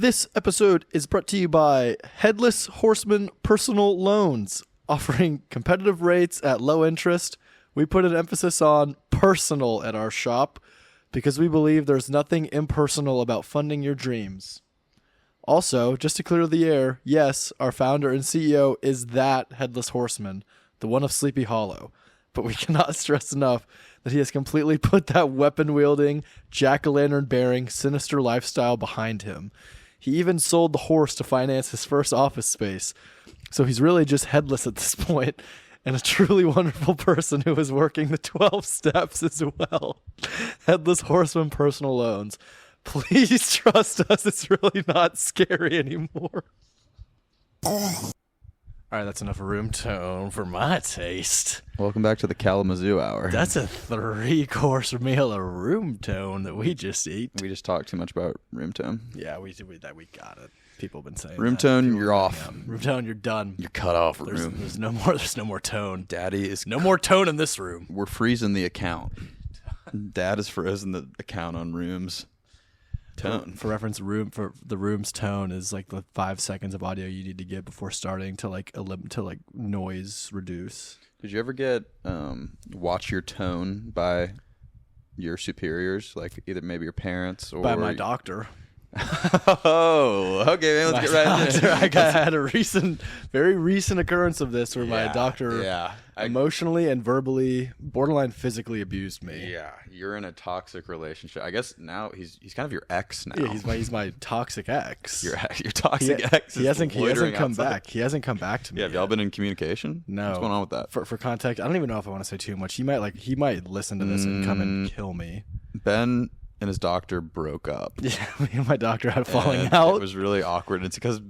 This episode is brought to you by Headless Horseman Personal Loans, offering competitive rates at low interest. We put an emphasis on personal at our shop because we believe there's nothing impersonal about funding your dreams. Also, just to clear the air, yes, our founder and CEO is that Headless Horseman, the one of Sleepy Hollow. But we cannot stress enough that he has completely put that weapon-wielding, jack-o'-lantern-bearing, sinister lifestyle behind him. He even sold the horse to finance his first office space. So he's really just headless at this point, and a truly wonderful person who is working the 12 steps as well. Headless Horseman Personal Loans. Please trust us. It's really not scary anymore. All right, that's enough room tone for my taste. Welcome back to the Kalamazoo Hour. That's a 3-course meal of room tone that we just ate. We just talked too much about room tone. Yeah, we got it. People have been saying room that. tone, you're off. Room tone, you're done. You're cut off. There's no more tone. Daddy is no more tone in this room. We're freezing the account. Dad is frozen the account on rooms. Tone. For reference, the room's tone is like the 5 seconds of audio you need to get before starting to noise reduce. Did you ever get watch your tone by your superiors, like either maybe your parents or by my doctor? Oh, okay, man, let's get right into it. I had a very recent occurrence of this where my doctor emotionally and verbally, borderline physically abused me. Yeah, you're in a toxic relationship. I guess now he's kind of your ex now. Yeah, he's my toxic ex. Your toxic ex. He hasn't come back. He hasn't come back to me. Yeah, have y'all been in communication? No. What's going on with that? For context, I don't even know if I want to say too much. He might listen to this and come and kill me. Ben and his doctor broke up. Yeah, me and my doctor had a falling out. It was really awkward. It's because,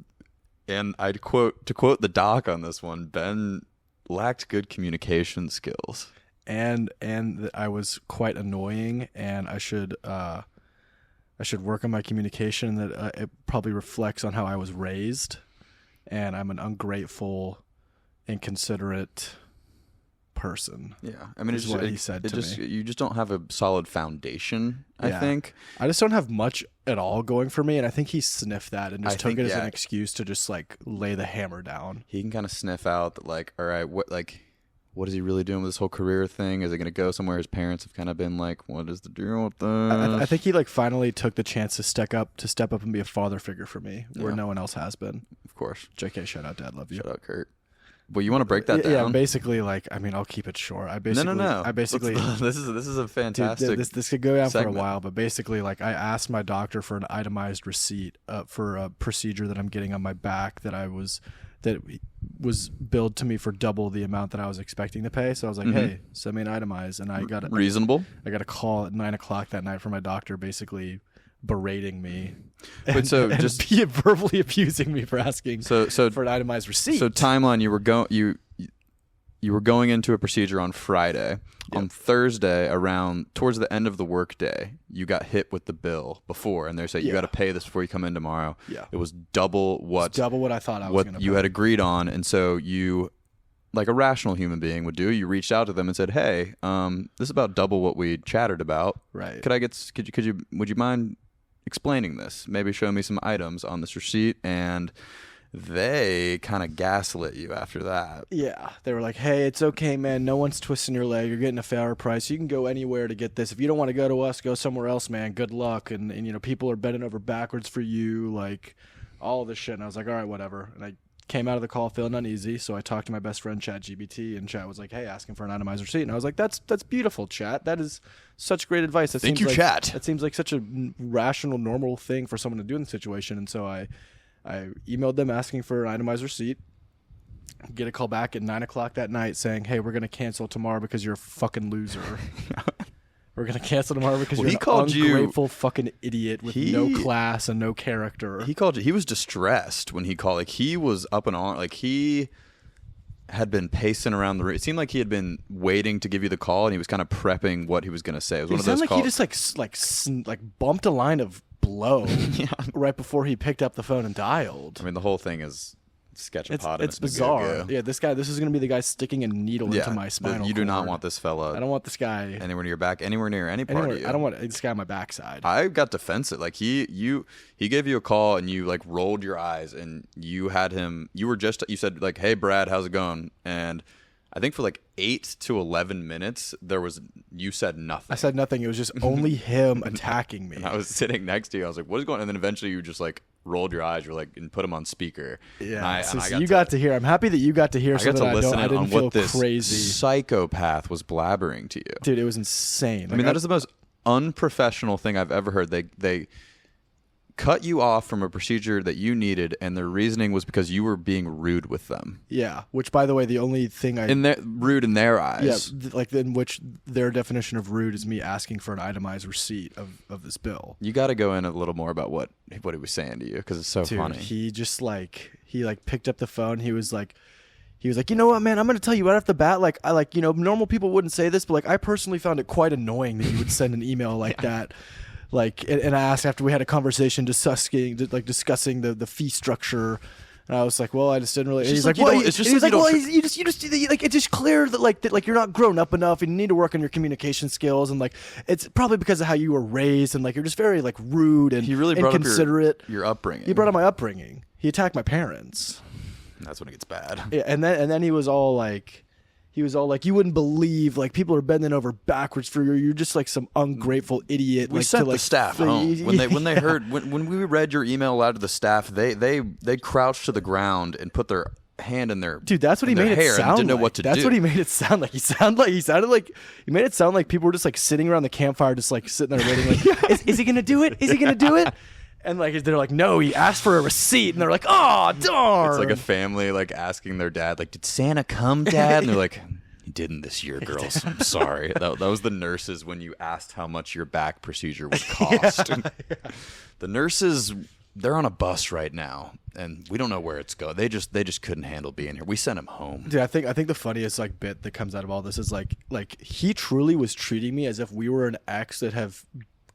and to quote the doc on this one, Ben lacked good communication skills, and I was quite annoying, and I should work on my communication. That it probably reflects on how I was raised, and I'm an ungrateful, inconsiderate person. Yeah, I mean, it's what he said to me. You just don't have a solid foundation. I think I just don't have much at all going for me, and I think he sniffed that and just took it as an excuse to just like lay the hammer down. He can kind of sniff out that, like, all right, what is he really doing with this whole career thing? Is it going to go somewhere? His parents have kind of been like, what is the deal with this? I think he finally took the chance to step up and be a father figure for me, where no one else has been. Of course. JK, shout out, Dad, love you. Shout out, Kurt. Well, you want to break that down? Yeah, basically, I'll keep it short. No. I basically, this is a fantastic. Dude, this could go down segment for a while, but basically, I asked my doctor for an itemized receipt for a procedure that I'm getting on my back that was billed to me for double the amount that I was expecting to pay. So I was like, hey, send me an itemized, and I got it reasonable. I got a call at 9:00 that night from my doctor, basically berating me. But just verbally abusing me for asking for an itemized receipt. So timeline, you were going into a procedure on Friday. Yep. On Thursday, towards the end of the workday, you got hit with the bill before, and they say you got to pay this before you come in tomorrow. Yeah, it was double what I thought I was going to pay. You had agreed on, and so you, like a rational human being would do, you reached out to them and said, "Hey, this is about double what we chatted about. Right? Would you mind explaining this? Maybe show me some items on this receipt." And they kind of gaslit you after that. Yeah, they were like, "Hey, it's okay, man. No one's twisting your leg. You're getting a fair price. You can go anywhere to get this. If you don't want to go to us, go somewhere else, man. Good luck." And people are bending over backwards for you, like all this shit. And I was like, "All right, whatever." And I came out of the call feeling uneasy, so I talked to my best friend ChatGPT, and Chat was like, "Hey, asking for an itemized receipt." And I was like, "That's beautiful, Chat. That is such great advice. Thank you, Chat. That seems like such a rational, normal thing for someone to do in the situation." And so I emailed them asking for an itemized receipt. Get a call back at 9:00 that night saying, "Hey, we're gonna cancel tomorrow because you're a fucking loser." We're gonna cancel tomorrow because you're an ungrateful fucking idiot with no class and no character. He called you. He was distressed when he called. Like, he was up and on. Like, he had been pacing around the room. It seemed like he had been waiting to give you the call, and he was kind of prepping what he was gonna say. It was one of those calls. He just bumped a line of blow right before he picked up the phone and dialed. I mean, the whole thing is sketchopotamus. It's bizarre. Yeah, this is going to be the guy sticking a needle into my spinal cord. You do not want this fella. I don't want this guy anywhere near your back, anywhere near any part of you. I don't want this guy on my backside. I got defensive. Like he gave you a call and you like rolled your eyes and you had him. You said like, "Hey Brad, how's it going?" And I think for like 8 to 11 minutes, you said nothing. I said nothing. It was just only him attacking me. And I was sitting next to you. I was like, "What is going on?" And then eventually you just like rolled your eyes. You're like, and put him on speaker. Yeah. So you got to hear. I'm happy that you got to hear. I got to listen I didn't on feel what this crazy. Psychopath was blabbering to you. Dude, it was insane. I mean, that is the most unprofessional thing I've ever heard. They cut you off from a procedure that you needed, and their reasoning was because you were being rude with them. Yeah, which, by the way, the only thing rude in their eyes. Yeah, like in which their definition of rude is me asking for an itemized receipt of this bill. You got to go in a little more about what he was saying to you because it's so funny. He just he picked up the phone. He was like, you know what, man? I'm gonna tell you right off the bat. Like, normal people wouldn't say this, but like, I personally found it quite annoying that you would send an email like that. Like, and I asked after we had a conversation discussing the fee structure, and I was like, well, I just didn't really. He's like, well, it's just clear that you're not grown up enough, and you need to work on your communication skills, and like it's probably because of how you were raised, and like you're just very like rude and he really brought inconsiderate. Up your upbringing. He brought up my upbringing. He attacked my parents. That's when it gets bad. Yeah, and then he was all like. You wouldn't believe, like, people are bending over backwards for you. You're just like some ungrateful idiot. We sent the staff home when they heard when we read your email aloud to the staff. They crouched to the ground and put their hand in their that's what he made it sound like. Didn't know what to do. That's what he made it sound like. He made it sound like people were just like sitting around the campfire, just like sitting there waiting. Like, is he gonna do it? Is he gonna do it? And like they're like, no, he asked for a receipt, and they're like, oh darn! It's like a family like asking their dad, like, did Santa come, Dad? And they're like, he didn't this year, girls. I'm sorry. That was the nurses when you asked how much your back procedure would cost. Yeah. The nurses, they're on a bus right now, and we don't know where it's going. They just couldn't handle being here. We sent them home. Dude, I think the funniest like bit that comes out of all this is like he truly was treating me as if we were an ex that have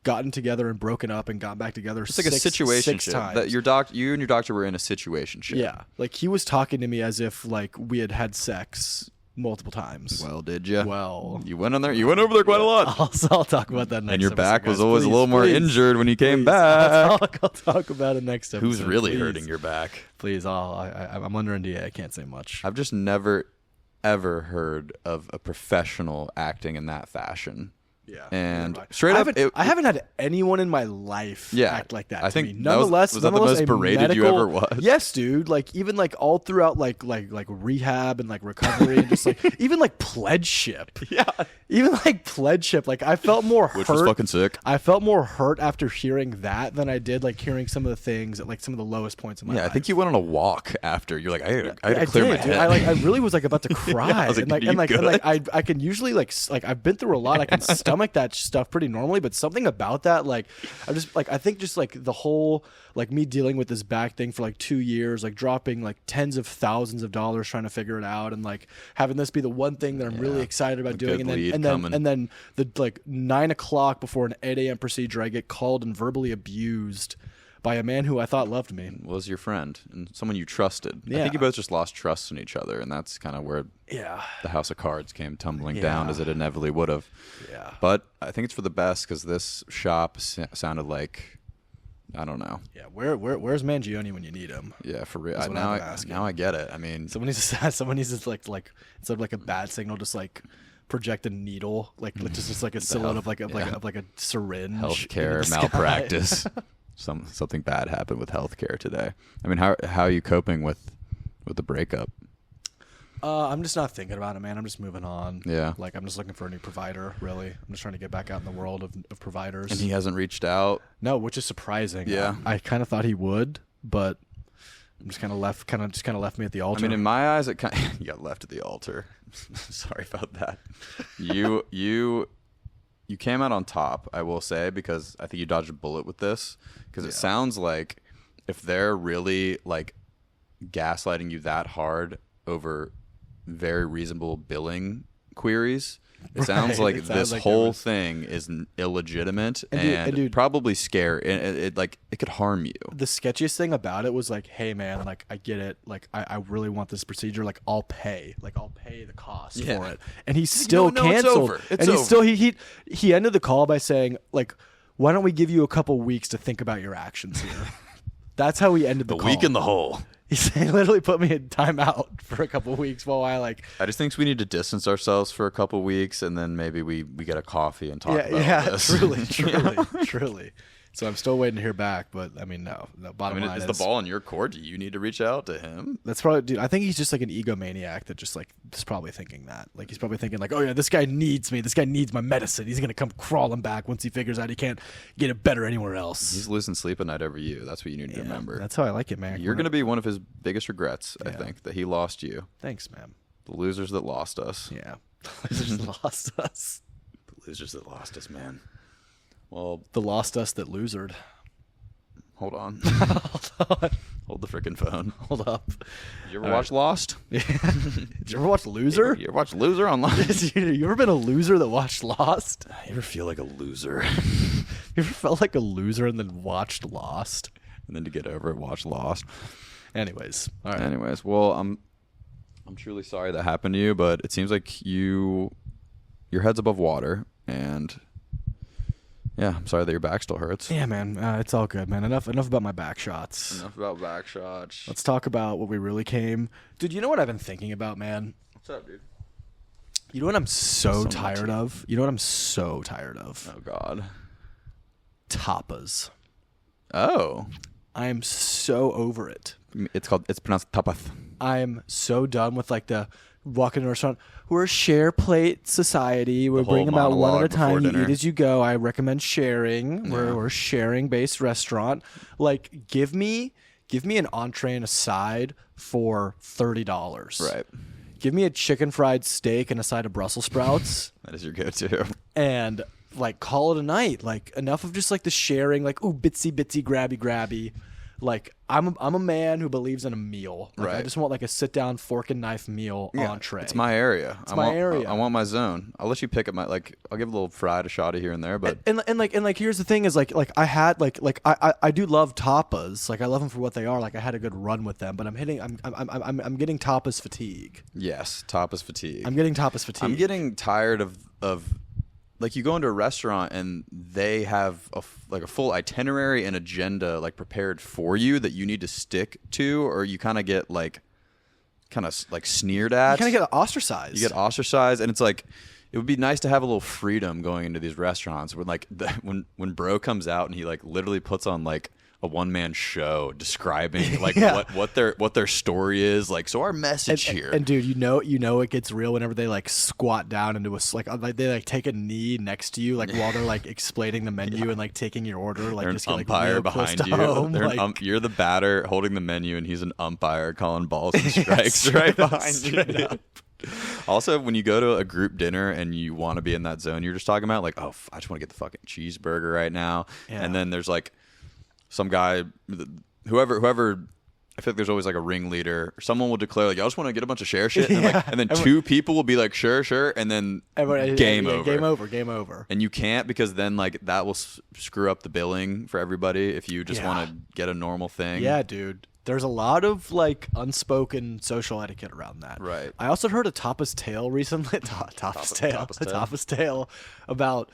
gotten together and broken up and got back together. It's like a situationship. That you and your doctor were in a situationship. Yeah, like he was talking to me as if like we had sex multiple times. Well, did you? Well, you went on there. You went over there quite a lot. I'll talk about that next. And your episode, back was guys. always a little more injured when you came back. I'll talk about it next episode. Who's really hurting your back? Please, I'm under NDA. I can't say much. I've just never, ever heard of a professional acting in that fashion. Yeah, and straight up, I haven't had anyone in my life act like that. I think nonetheless, was that the most berated you ever was? Yes, dude. Like even like all throughout like rehab and like recovery and just like even like pledgeship. Yeah, even like pledgeship. Like I felt more hurt. Which was fucking sick. I felt more hurt after hearing that than I did like hearing some of the things at like some of the lowest points in my life. Yeah, I think you went on a walk after. You're like, I had to clear my head. I really was like about to cry. Yeah, I was like, and I can usually like I've been through a lot. I can stomach that stuff pretty normally, but something about that, like I think just like the whole like me dealing with this back thing for like 2 years, like dropping like tens of thousands of dollars trying to figure it out, and like having this be the one thing that I'm really excited about doing, and then the like 9 o'clock before an 8 a.m. procedure, I get called and verbally abused by a man who I thought loved me. Was your friend and someone you trusted. Yeah. I think you both just lost trust in each other, and that's kind of where the house of cards came tumbling down, as it inevitably would have. Yeah. But I think it's for the best because this shop sounded like, I don't know. Yeah, where's Mangione when you need him? Yeah, for real. Now I get it. I mean, someone needs to like instead of like a bad signal, just like project a needle, like just like a silhouette of like a syringe. Healthcare malpractice. Something bad happened with healthcare today. I mean, how are you coping with the breakup? I'm just not thinking about it, man. I'm just moving on. Yeah. Like I'm just looking for a new provider, really. I'm just trying to get back out in the world of providers. And he hasn't reached out? No, which is surprising. Yeah. I kind of thought he would, but I'm just kind of left me at the altar. I mean, in my eyes, you got left at the altar. Sorry about that. You came out on top, I will say, because I think you dodged a bullet with this. Because it sounds like if they're really like gaslighting you that hard over very reasonable billing queries, It sounds like It sounds this like whole thing is illegitimate and dude, probably scary. It could harm you. The sketchiest thing about it was like, hey man, like I get it, like I really want this procedure, like I'll pay the cost for it, and he still canceled. It's over. He ended the call by saying like, why don't we give you a couple weeks to think about your actions here? That's how he ended the call. A week in the hole. He literally put me in timeout for a couple weeks while I just think we need to distance ourselves for a couple weeks, and then maybe we get a coffee and talk about this. Truly. So I'm still waiting to hear back, but I mean, no. The bottom line is the ball in your court? Do you need to reach out to him? That's probably, dude. I think he's just like an egomaniac that just like is probably thinking that. Like he's probably thinking like, oh yeah, this guy needs me. This guy needs my medicine. He's gonna come crawling back once he figures out he can't get it better anywhere else. He's losing sleep at night over you. That's what you need to remember. That's how I like it, man. You're gonna be one of his biggest regrets. I think that he lost you. Thanks, man. The losers that lost us. Yeah, the losers that lost us. The losers that lost us, man. Well, the lost us that losered. Hold on. Hold on. Hold the freaking phone. Hold up. Did you ever watch Lost? Did you ever watch Loser? You ever watch Loser online? You ever been a loser that watched Lost? You ever feel like a loser? You ever felt like a loser and then watched Lost? And then to get over it, watch Lost. Anyways. All right. Anyways, well, I'm truly sorry that happened to you, but it seems like your head's above water, and yeah, I'm sorry that your back still hurts. Yeah, man. It's all good, man. Enough about my back shots. Enough about back shots. Let's talk about what we really came. Dude, you know what I've been thinking about, man? What's up, dude? You know what I'm so tired of? You know what I'm so tired of? Oh, God. Tapas. Oh. I am so over it. It's pronounced tapas. I'm so done with like the walk into a restaurant. We're a share plate society. We bring them out one at a time. You eat as you go. I recommend sharing. Yeah. We're a sharing based restaurant. Like give me an entree and a side for $30. Right. Give me a chicken fried steak and a side of Brussels sprouts. That is your go-to. And like call it a night. Like enough of just like the sharing. Like ooh bitsy grabby. Like I'm a man who believes in a meal. Like, right. I just want like a sit down fork and knife meal entree. It's my area. It's my area. I want my zone. I'll let you pick up I'll give a little fried a shotty here and there, but and here's the thing is like I had like I do love tapas. Like I love them for what they are. Like I had a good run with them, but I'm getting tapas fatigue. Yes, tapas fatigue. I'm getting tapas fatigue. I'm getting tired of like you go into a restaurant and they have a full itinerary and agenda like prepared for you that you need to stick to, or you kind of get sneered at. You kind of get ostracized. You get ostracized, and it's like it would be nice to have a little freedom going into these restaurants when like when bro comes out and he like literally puts on like a one-man show describing like what their story is, like, so our message here. And dude, you know it gets real whenever they like squat down into they like take a knee next to you like while they're like explaining the menu and like taking your order, like they're just an umpire behind you. You're the batter holding the menu and he's an umpire calling balls and strikes right behind you. Also, when you go to a group dinner and you want to be in that zone you're just talking about, like, oh, I just want to get the fucking cheeseburger right now. And then there's like some guy, whoever, I feel like there's always like a ringleader. Someone will declare like, I just want to get a bunch of share shit. And then two people will be like, sure. And then game over. Game over. And you can't, because then like that will screw up the billing for everybody if you just want to get a normal thing. Yeah, dude. There's a lot of like unspoken social etiquette around that. Right. I also heard a tapas tale recently. Tapas tale about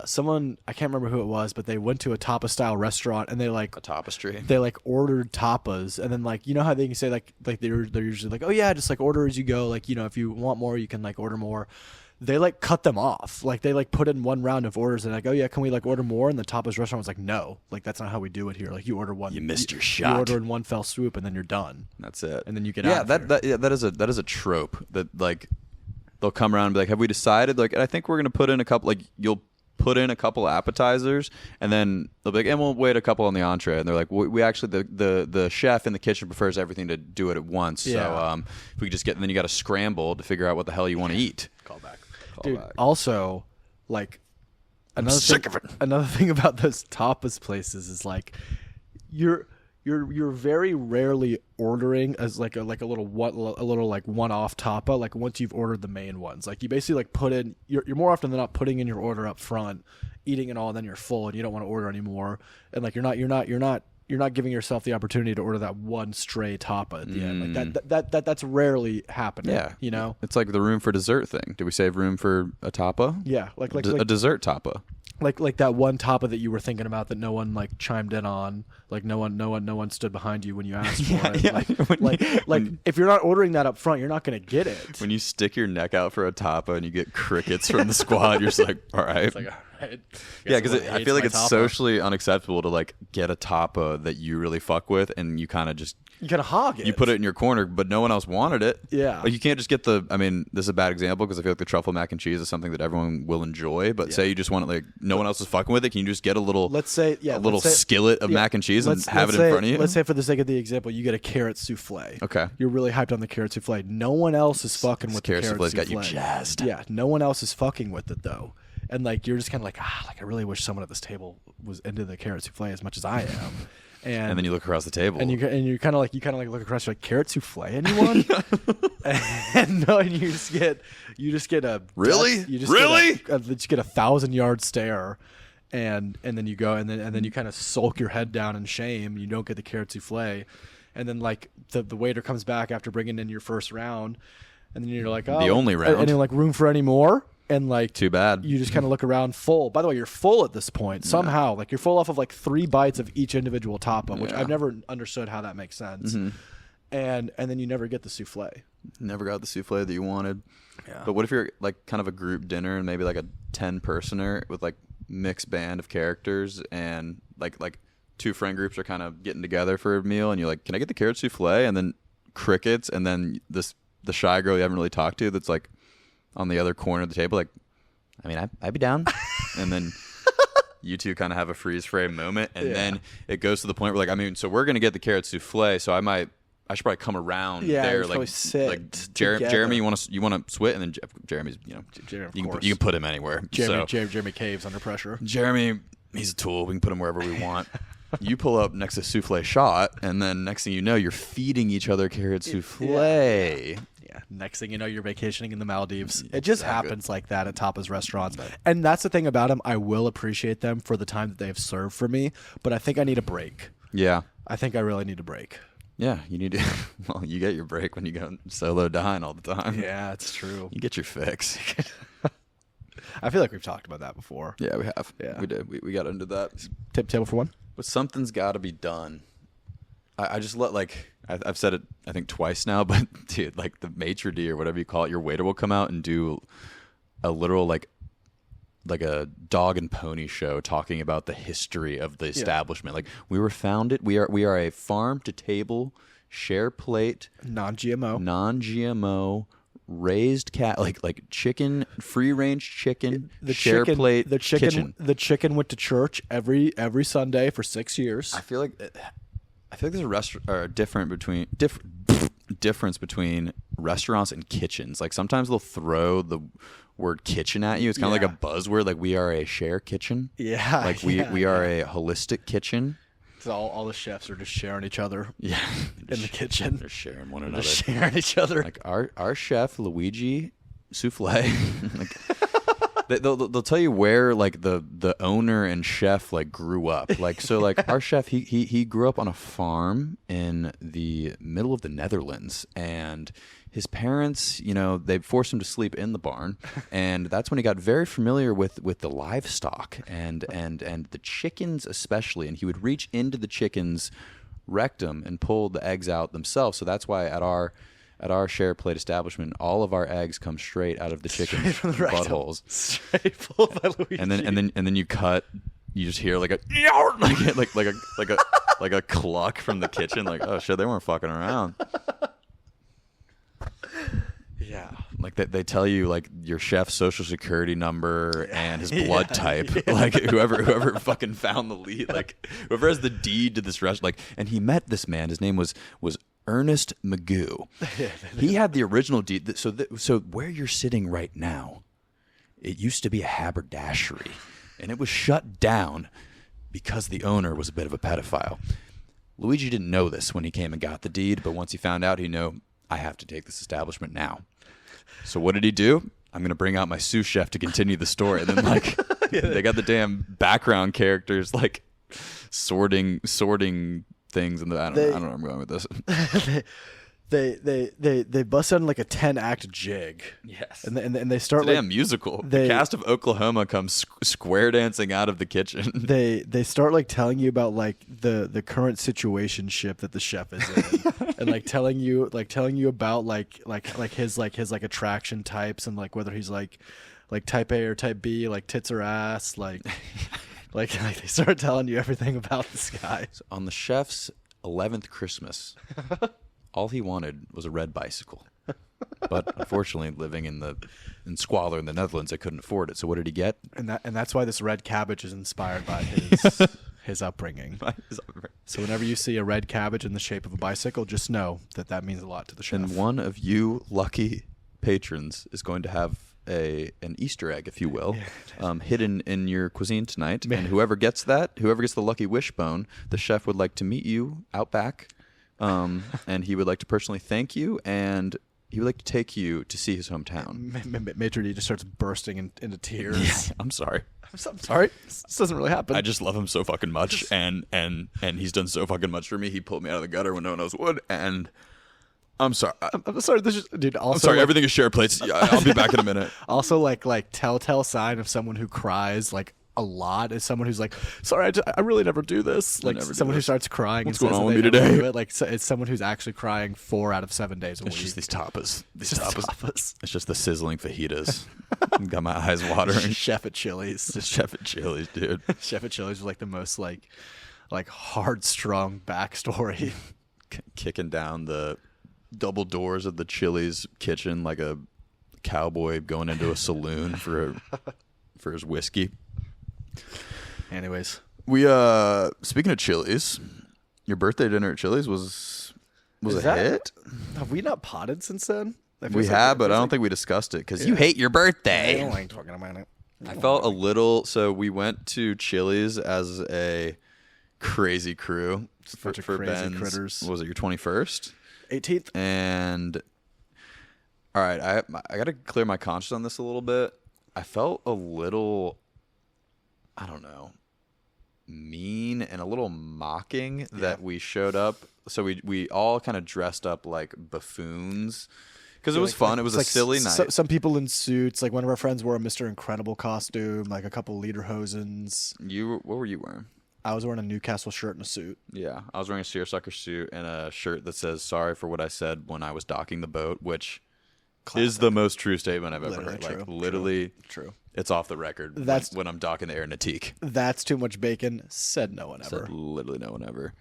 someone, I can't remember who it was, but they went to a tapas style restaurant and they like a tapestry. They like ordered tapas, and then like, you know how they can say like they're usually like, oh yeah, just like order as you go, like, you know, if you want more you can like order more. They like cut them off. Like they like put in one round of orders and like, oh yeah, can we like order more? And the tapas restaurant was like, no, like that's not how we do it here. Like you order one. You missed your shot. You order in one fell swoop and then you're done. That's it. And then you get out. That is a trope that like they'll come around and be like, have we decided? Like, and I think we're gonna put in a couple. Like you'll put in a couple appetizers and then they'll be like, and we'll wait a couple on the entree. And they're like, we actually the chef in the kitchen prefers everything to do it at once. Yeah. So if we could just then you got to scramble to figure out what the hell you want to eat. Call back. Dude, also, like, another thing about those tapas places is like, you're very rarely ordering as like a little like one-off tapa. Like once you've ordered the main ones, like you basically like put in. You're more often than not putting in your order up front, eating it all, and then you're full and you don't want to order anymore. And like you're not giving yourself the opportunity to order that one stray tapa at the end. Like that's rarely happening. Yeah, you know, it's like the room for dessert thing. Did we save room for a tapa? Yeah, like a dessert tapa. Like that one tapa that you were thinking about that no one like chimed in on. Like no one stood behind you when you asked for it. Yeah. Like if you're not ordering that up front, you're not going to get it. When you stick your neck out for a tapa and you get crickets from the squad, you're just like, all right. It's like, all right. Yeah, because I feel like it's socially unacceptable to like get a tapa that you really fuck with and you kind of hog it. You put it in your corner, but no one else wanted it. Yeah. Like you can't just get I mean, this is a bad example because I feel like the truffle mac and cheese is something that everyone will enjoy. But say you just want it, like no one else is fucking with it. Can you just get a little, skillet of mac and cheese and have it in front of you? Let's say for the sake of the example, you get a carrot souffle. Okay. You're really hyped on the carrot souffle. No one else is fucking with the carrot souffle. Got you jazzed. Yeah. No one else is fucking with it though. And like you're just kind of like I really wish someone at this table was into the carrot souffle as much as I am. And then you look across the table, and you kind of like look across. You're like, carrot souffle, anyone? and you just get a really you just get a 1,000-yard stare, and then you go and then you kind of sulk your head down in shame. You don't get the carrot souffle, and then like the waiter comes back after bringing in your first round, and then you're like, oh, the only round, and you're like, room for any more? And like, too bad. You just kind of look around full. By the way, you're full at this point somehow. Like you're full off of like 3 bites of each individual tapa, which I've never understood how that makes sense. Mm-hmm. And then you never get the souffle. Never got the souffle that you wanted. Yeah. But what if you're like kind of a group dinner and maybe like a 10-personer with like mixed band of characters and like 2 friend groups are kind of getting together for a meal and you're like, can I get the carrot souffle? And then crickets and then the shy girl you haven't really talked to that's like on the other corner of the table, like, I mean, I'd be down. And then you two kind of have a freeze frame moment, and then it goes to the point where, like, I mean, so we're gonna get the carrot souffle, so I should probably come around there, like Jeremy, you want to swit, and then Jeremy's, you can put him anywhere. Jeremy caves under pressure. Jeremy, he's a tool. We can put him wherever we want. You pull up next to souffle shot, and then next thing you know, you're feeding each other carrot souffle. Yeah. Next thing you know, you're vacationing in the Maldives. It just happens like that at tapas restaurants. And that's the thing about them. I will appreciate them for the time that they have served for me, but I think I need a break. Yeah. I think I really need a break. Yeah, you need to. Well, you get your break when you go solo dine all the time. Yeah, it's true. You get your fix. I feel like we've talked about that before. Yeah, we have. Yeah. We did. We got into that. Table for one? But something's got to be done. I just let, like, I've said it, I think, twice now, but, dude, like, the maitre d' or whatever you call it, your waiter will come out and do a literal, like a dog and pony show talking about the history of the establishment. Like, we were founded, we are a farm-to-table, share plate, non-GMO, raised cat, like chicken, free-range chicken, plate, kitchen. The chicken went to church every Sunday for 6 years. I feel like there's a difference between restaurants and kitchens. Like sometimes they'll throw the word kitchen at you. It's kind of like a buzzword. Like we are a share kitchen. Yeah. Like we are a holistic kitchen. So all the chefs are just sharing each other. Yeah. In the kitchen. They're sharing one another. They're sharing each other. Like our chef Luigi Souffle. Like they'll tell you where like the owner and chef like grew up. Like so like our chef he grew up on a farm in the middle of the Netherlands, and his parents, they forced him to sleep in the barn, and that's when he got very familiar with the livestock and the chickens especially, and he would reach into the chickens' rectum and pull the eggs out themselves. So that's why at our share plate establishment, all of our eggs come straight out of the chicken's buttholes. Straight pulled by Luigi. And then you cut. You just hear like a like a cluck from the kitchen. Like, oh shit, they weren't fucking around. Yeah. Like they tell you like your chef's social security number and his blood type. Yeah. Like whoever fucking found the lead. Like whoever has the deed to this restaurant. Like, and he met this man. His name was Ernest Magoo. He had the original deed. So where you're sitting right now, it used to be a haberdashery, and it was shut down because the owner was a bit of a pedophile. Luigi didn't know this when he came and got the deed, but once he found out, he knew, I have to take this establishment now. So what did he do? I'm going to bring out my sous chef to continue the story. And then, like, they got the damn background characters, like, sorting things. And I don't know where I'm going with this. They bust out in like a 10-act jig. Yes. And they start it's a damn musical. The cast of Oklahoma comes square dancing out of the kitchen. They start like telling you about like the current situationship that the chef is in, and telling you about like his attraction types, and like whether he's like type A or type B, like tits or ass, like they start telling you everything about this guy. So on the chef's 11th Christmas, all he wanted was a red bicycle. But unfortunately, living in squalor in the Netherlands, I couldn't afford it. So what did he get? And that's why this red cabbage is inspired by his upbringing. So whenever you see a red cabbage in the shape of a bicycle, just know that means a lot to the chef. And one of you lucky patrons is going to have an Easter egg, if you will, hidden in your cuisine tonight. And whoever gets the lucky wishbone, the chef would like to meet you out back. And he would like to personally thank you, and he would like to take you to see his hometown. Maitre D just starts bursting into tears. Yeah, I'm sorry. I'm sorry. This doesn't really happen. I just love him so fucking much, and he's done so fucking much for me. He pulled me out of the gutter when no one else would, and I'm sorry. I'm sorry. This is, dude. Also, I'm sorry. Everything is shared plates. Yeah, I'll be back in a minute. Also, like telltale sign of someone who cries like a lot is someone who's like, sorry, I really never do this. Like someone who starts crying. What's and going says on with me today? Do it. Like it's someone who's actually crying 4 out of 7 days a week. It's just these tapas. Tapas. It's just the sizzling fajitas. Got my eyes watering. Chef at Chili's. Chef at Chili's, dude. Chef at Chili's was like the most like hard strung backstory. Kicking down the double doors of the Chili's kitchen like a cowboy going into a saloon for his whiskey. Anyways, we speaking of Chili's, your birthday dinner at Chili's was a hit. Have we not potted since then? We have, but I don't think we discussed it because you hate your birthday. I don't like talking about it. I felt a little. So we went to Chili's as a crazy crew for crazy Ben's. critters. What was it, your 21st? 18th. And all right, I got to clear my conscience on this a little bit. I felt a little, I don't know, mean and a little mocking that we showed up. So we all kind of dressed up like buffoons because it was fun. It was a silly night. Some people in suits. Like one of our friends wore a Mr. Incredible costume. Like a couple Lederhosens. What were you wearing? I was wearing a Newcastle shirt and a suit. Yeah, I was wearing a seersucker suit and a shirt that says "Sorry for what I said when I was docking the boat," which is the most true statement I've ever heard. True. Like literally, true. It's off the record. When I'm docking the air in a teak. That's too much bacon. Said no one ever. Said literally no one ever.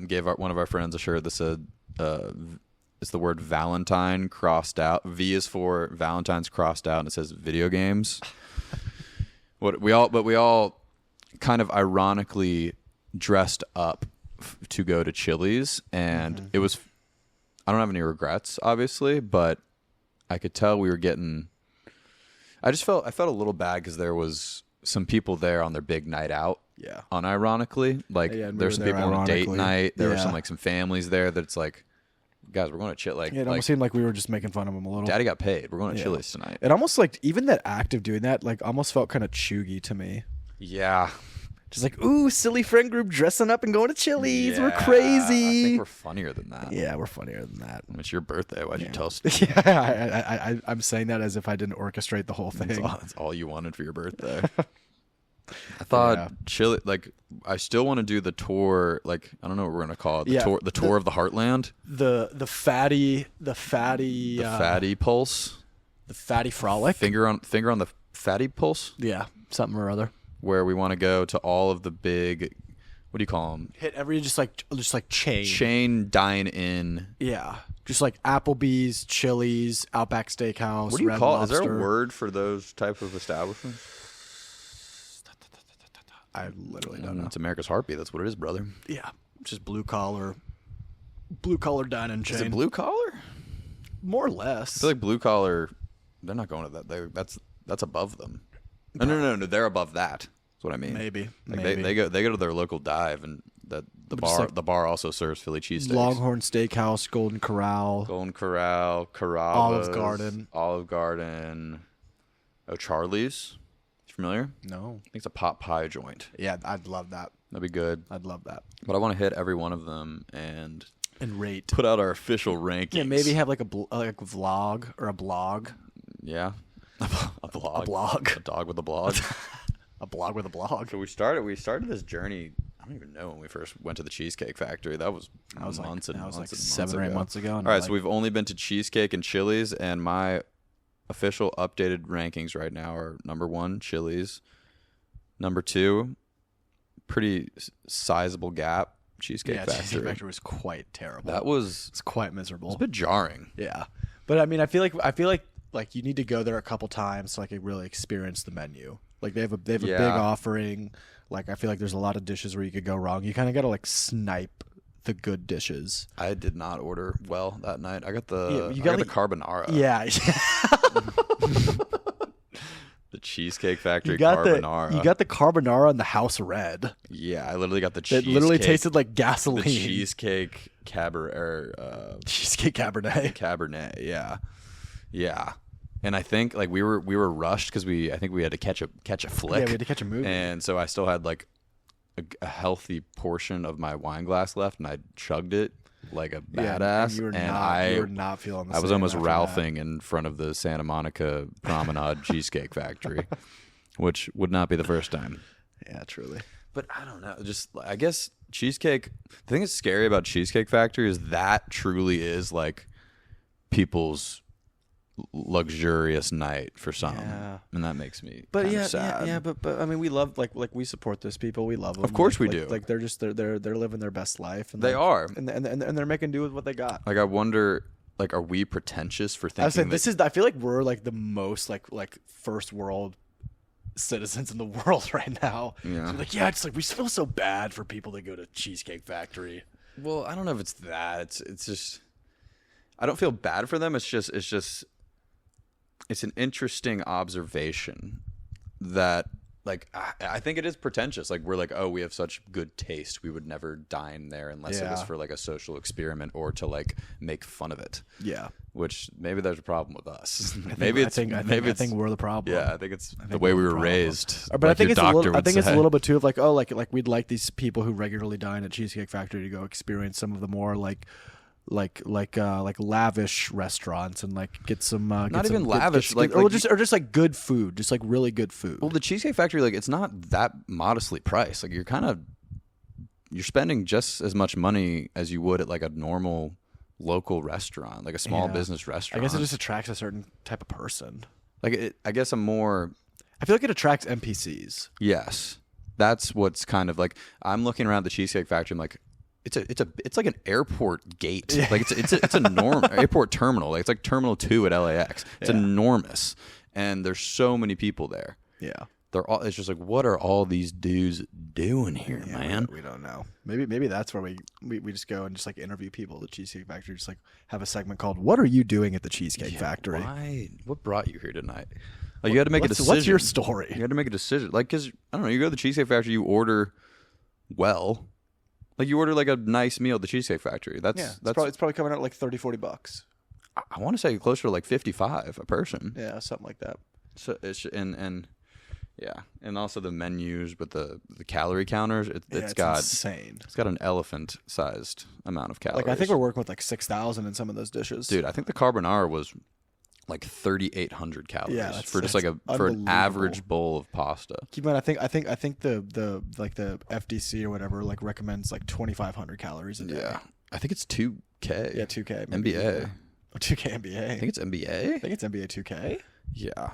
Gave one of our friends a shirt that said, "It's the word Valentine crossed out. V is for Valentine's crossed out, and it says video games." We all kind of ironically dressed up to go to Chili's, and it was. I don't have any regrets, obviously, but I could tell we were getting. I felt a little bad because there was some people there on their big night out. Yeah. Unironically, like there's some people on a date night. There were some families there that's like, guys, we're going to chill. Like, it almost seemed like we were just making fun of them a little. Daddy got paid. We're going to Chili's tonight. It almost like even that act of doing that, like almost felt kind of cheugy to me. Yeah. Just like, ooh, silly friend group dressing up and going to Chili's. We're crazy. I think we're funnier than that. Yeah, we're funnier than that. It's your birthday. Why'd you tell us? Yeah, I'm saying that as if I didn't orchestrate the whole thing. That's all you wanted for your birthday. I thought Chili, like, I still want to do the tour. Like, I don't know what we're gonna call it. The tour of the Heartland. The fatty pulse. The fatty frolic. Finger on the fatty pulse. Yeah, something or other. Where we want to go to all of the big, what do you call them? Hit every just like chain dine in. Yeah, just like Applebee's, Chili's, Outback Steakhouse. What do you Red call it? Lobster. Is there a word for those type of establishments? I literally don't know. It's America's Heartbeat. That's what it is, brother. Yeah, just blue collar dining chain. Is it blue collar? More or less. I feel like blue collar. They're not going to that. That's above them. No. They're above that. That's what I mean. Maybe. They go to their local dive, and The bar also serves Philly cheesesteaks. Longhorn Steakhouse, Golden Corral, Carrabba's, Olive Garden. Oh, Charlie's. Familiar? No. I think it's a pot pie joint. Yeah, I'd love that. That'd be good. I'd love that. But I want to hit every one of them and rate. Put out our official rankings. Yeah, maybe have like a vlog or a blog. Yeah. A blog. A blog. A dog with a blog. A blog with a blog. So we started this journey. I don't even know when we first went to the Cheesecake Factory. That was months and months. Like 7 or 8 months ago. All right, so we've only been to Cheesecake and Chili's, and my official updated rankings right now are number 1, Chili's. Number 2, pretty sizable gap, Cheesecake Factory. Cheesecake Factory was quite terrible. It's quite miserable. It's a bit jarring. Yeah, but I mean, I feel like you need to go there a couple times to like really experience the menu. Like they have a big offering. Like I feel like there's a lot of dishes where you could go wrong. You kind of got to like snipe the good dishes. I did not order well that night. I got the the carbonara. Yeah. The Cheesecake Factory carbonara. You got the carbonara and the house red. Yeah, I literally got the cheesecake. It literally tasted like gasoline. The cheesecake cabernet. Cheesecake cabernet. Cabernet, yeah. Yeah. And I think like we were rushed because I think we had to catch a flick. Yeah, we had to catch a movie. And so I still had like a healthy portion of my wine glass left, and I chugged it like a badass. You were not feeling the I was same almost after Ralphing in front of the Santa Monica Promenade Cheesecake Factory, which would not be the first time. Yeah, truly. But I don't know. Just I guess cheesecake. The thing that's scary about Cheesecake Factory is that truly is like people's luxurious night for some, and that makes me sad. Yeah, but I mean, we love like we support those people. We love them. Of course we do. Like they're just they're living their best life. And they are, and they're making do with what they got. Like I wonder, like, are we pretentious for thinking? I was saying I feel like we're like the most like first world citizens in the world right now. Yeah, so like it's like we feel so bad for people that go to Cheesecake Factory. Well, I don't know if it's that. It's just I don't feel bad for them. It's just. It's an interesting observation that, like, I think it is pretentious. Like, we're like, oh, we have such good taste. We would never dine there unless it was for, like, a social experiment or to, like, make fun of it. Yeah. Which, maybe there's a problem with us. I think we're the problem. Yeah, I think it's the way we were raised. But I think it's a little bit, too, of, like, oh, like we'd like these people who regularly dine at Cheesecake Factory to go experience some of the more, like lavish restaurants and like get some not even lavish or just like good food, just like really good food. Well, the Cheesecake Factory, like, it's not that modestly priced. Like you're spending just as much money as you would at like a normal local restaurant, like a small business restaurant. I guess it just attracts a certain type of person. Like I guess I feel like it attracts NPCs. Yes, that's what's kind of like. I'm looking around the Cheesecake Factory. I'm like, it's like an airport gate. Like it's enormous airport terminal. Like it's like Terminal 2 at LAX. It's enormous, and there's so many people there. Yeah, it's just like, what are all these dudes doing here, man? We don't know. Maybe that's where we just go and just like interview people at the Cheesecake Factory. Just like have a segment called "What Are You Doing at the Cheesecake Factory?" Why? What brought you here tonight? Like you had to make a decision. What's your story? You had to make a decision. Like, because I don't know. You go to the Cheesecake Factory, you order well. Like you order like a nice meal at the Cheesecake Factory. It's probably coming out like $30-$40. I want to say closer to like 55 a person. Yeah, something like that. So it's and also the menus, but the calorie counters. It's got insane. It's got an elephant-sized amount of calories. Like I think we're working with like 6,000 in some of those dishes. Dude, I think the carbonara was like 3,800 calories for just like for an average bowl of pasta. Keep in mind, I think the like the FDC or whatever like recommends like 2,500 calories a day. Yeah, I think it's 2K. Yeah, 2K. NBA. 2K NBA. I think it's NBA. I think it's NBA 2K. Yeah,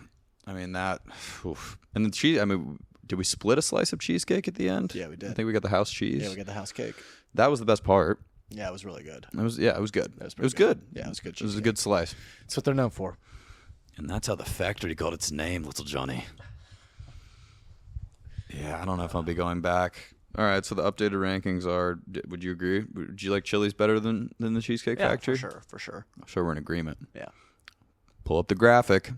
I mean that. Oof. And the cheese. I mean, did we split a slice of cheesecake at the end? Yeah, we did. I think we got the house cheese. Yeah, we got the house cake. That was the best part. Yeah, it was really good. It was good. It was good. Yeah, it was good. It was a good slice. That's what they're known for. And that's how the factory got its name, Little Johnny. Yeah, I don't know if I'll be going back. All right, so the updated rankings are, would you agree? Would you like Chili's better than the Cheesecake Factory? For sure. I'm sure we're in agreement. Yeah. Pull up the graphic.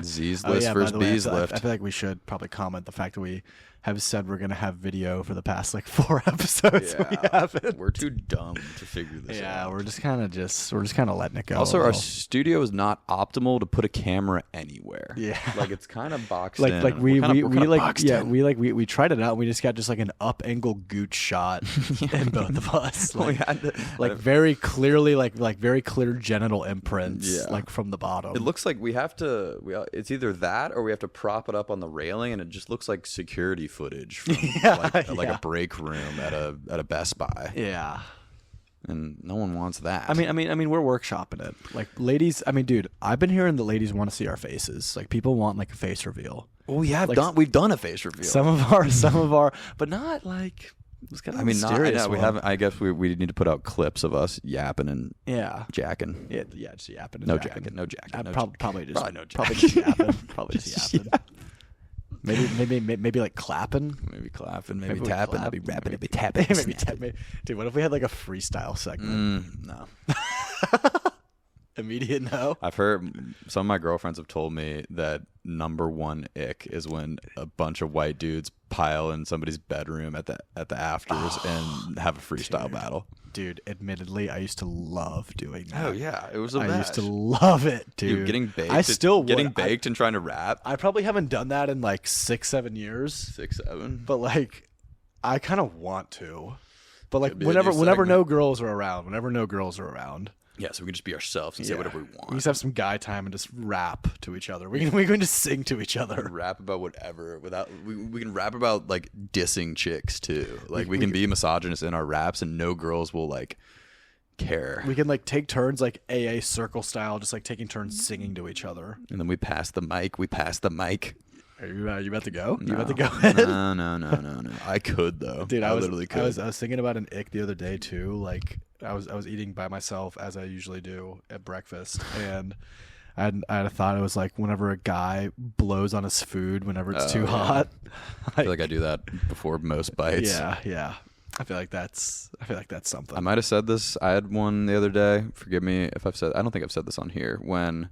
Z's list versus B's list. I feel like we should probably comment the fact that have said we're gonna have video for the past like 4 episodes. Yeah, we haven't. We're too dumb to figure this out. Yeah, we're just kind of letting it go. Also, our studio is not optimal to put a camera anywhere. Yeah, like it's kind of boxed like in. like we in. we tried it out. And we just got just like an up angle gooch shot in both of us. Like, we had to, like very clearly like very clear genital imprints. Yeah. Like from the bottom. It looks like we have to. It's either that or we have to prop it up on the railing, and it just looks like security footage from like a break room at a Best Buy. Yeah. And no one wants that. I mean, we're workshopping it. Like ladies, dude, I've been hearing the ladies want to see our faces. Like people want like a face reveal. well, we've done a face reveal. Some of our, but not like. It's kind of mysterious. We haven't. I guess we need to put out clips of us yapping and jacking. Yeah, just yapping. And No jacking. jacking. No jacking. Probably just no probably jacking. just yapping. Probably just yapping. Maybe like clapping. Maybe clapping. Maybe we tapping. clap. Maybe rapping. Maybe tapping. Dude, what if we had like a freestyle segment? No. Immediate no. I've heard some of my girlfriends have told me that number one ick is when a bunch of white dudes pile in somebody's bedroom at the afters and have a freestyle battle. Dude, admittedly, I used to love doing that. Oh yeah, it was a I used to love it, dude. Getting baked. I still getting would. baked and trying to rap. I probably haven't done that in like 6-7 years. 6-7. But like, I kind of want to. But like, Could be a new whenever segment. no girls are around. Yeah, so we can just be ourselves and say whatever we want. We just have some guy time and just rap to each other. We can just sing to each other. Rap about whatever without we can rap about like dissing chicks too. Like we can be misogynist in our raps and no girls will like care. We can like take turns like AA circle style, just like taking turns singing to each other. And then we pass the mic. Are you about to go? No. You about to go ahead? No. I could though. Dude, I literally could. I was thinking about an ick the other day too. Like I was eating by myself as I usually do at breakfast, and I had a thought. It was like whenever a guy blows on his food whenever it's too hot. I feel like I do that before most bites. Yeah. I feel like that's something. I might have said this. I had one the other day. Forgive me if I've said. I don't think I've said this on here. When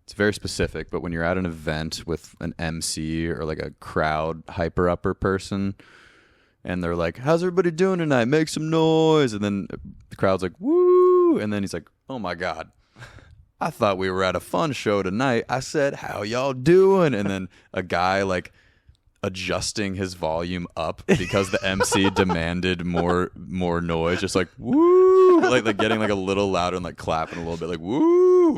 it's very specific, but when you're at an event with an MC or like a crowd hyper upper person, and they're like, "How's everybody doing tonight? Make some noise!" And then the crowd's like, "Woo!" And then he's like, "Oh my god, I thought we were at a fun show tonight." I said, "How y'all doing?" And then a guy like adjusting his volume up because the MC demanded more noise, just like woo, like getting like a little louder and like clapping a little bit, like woo,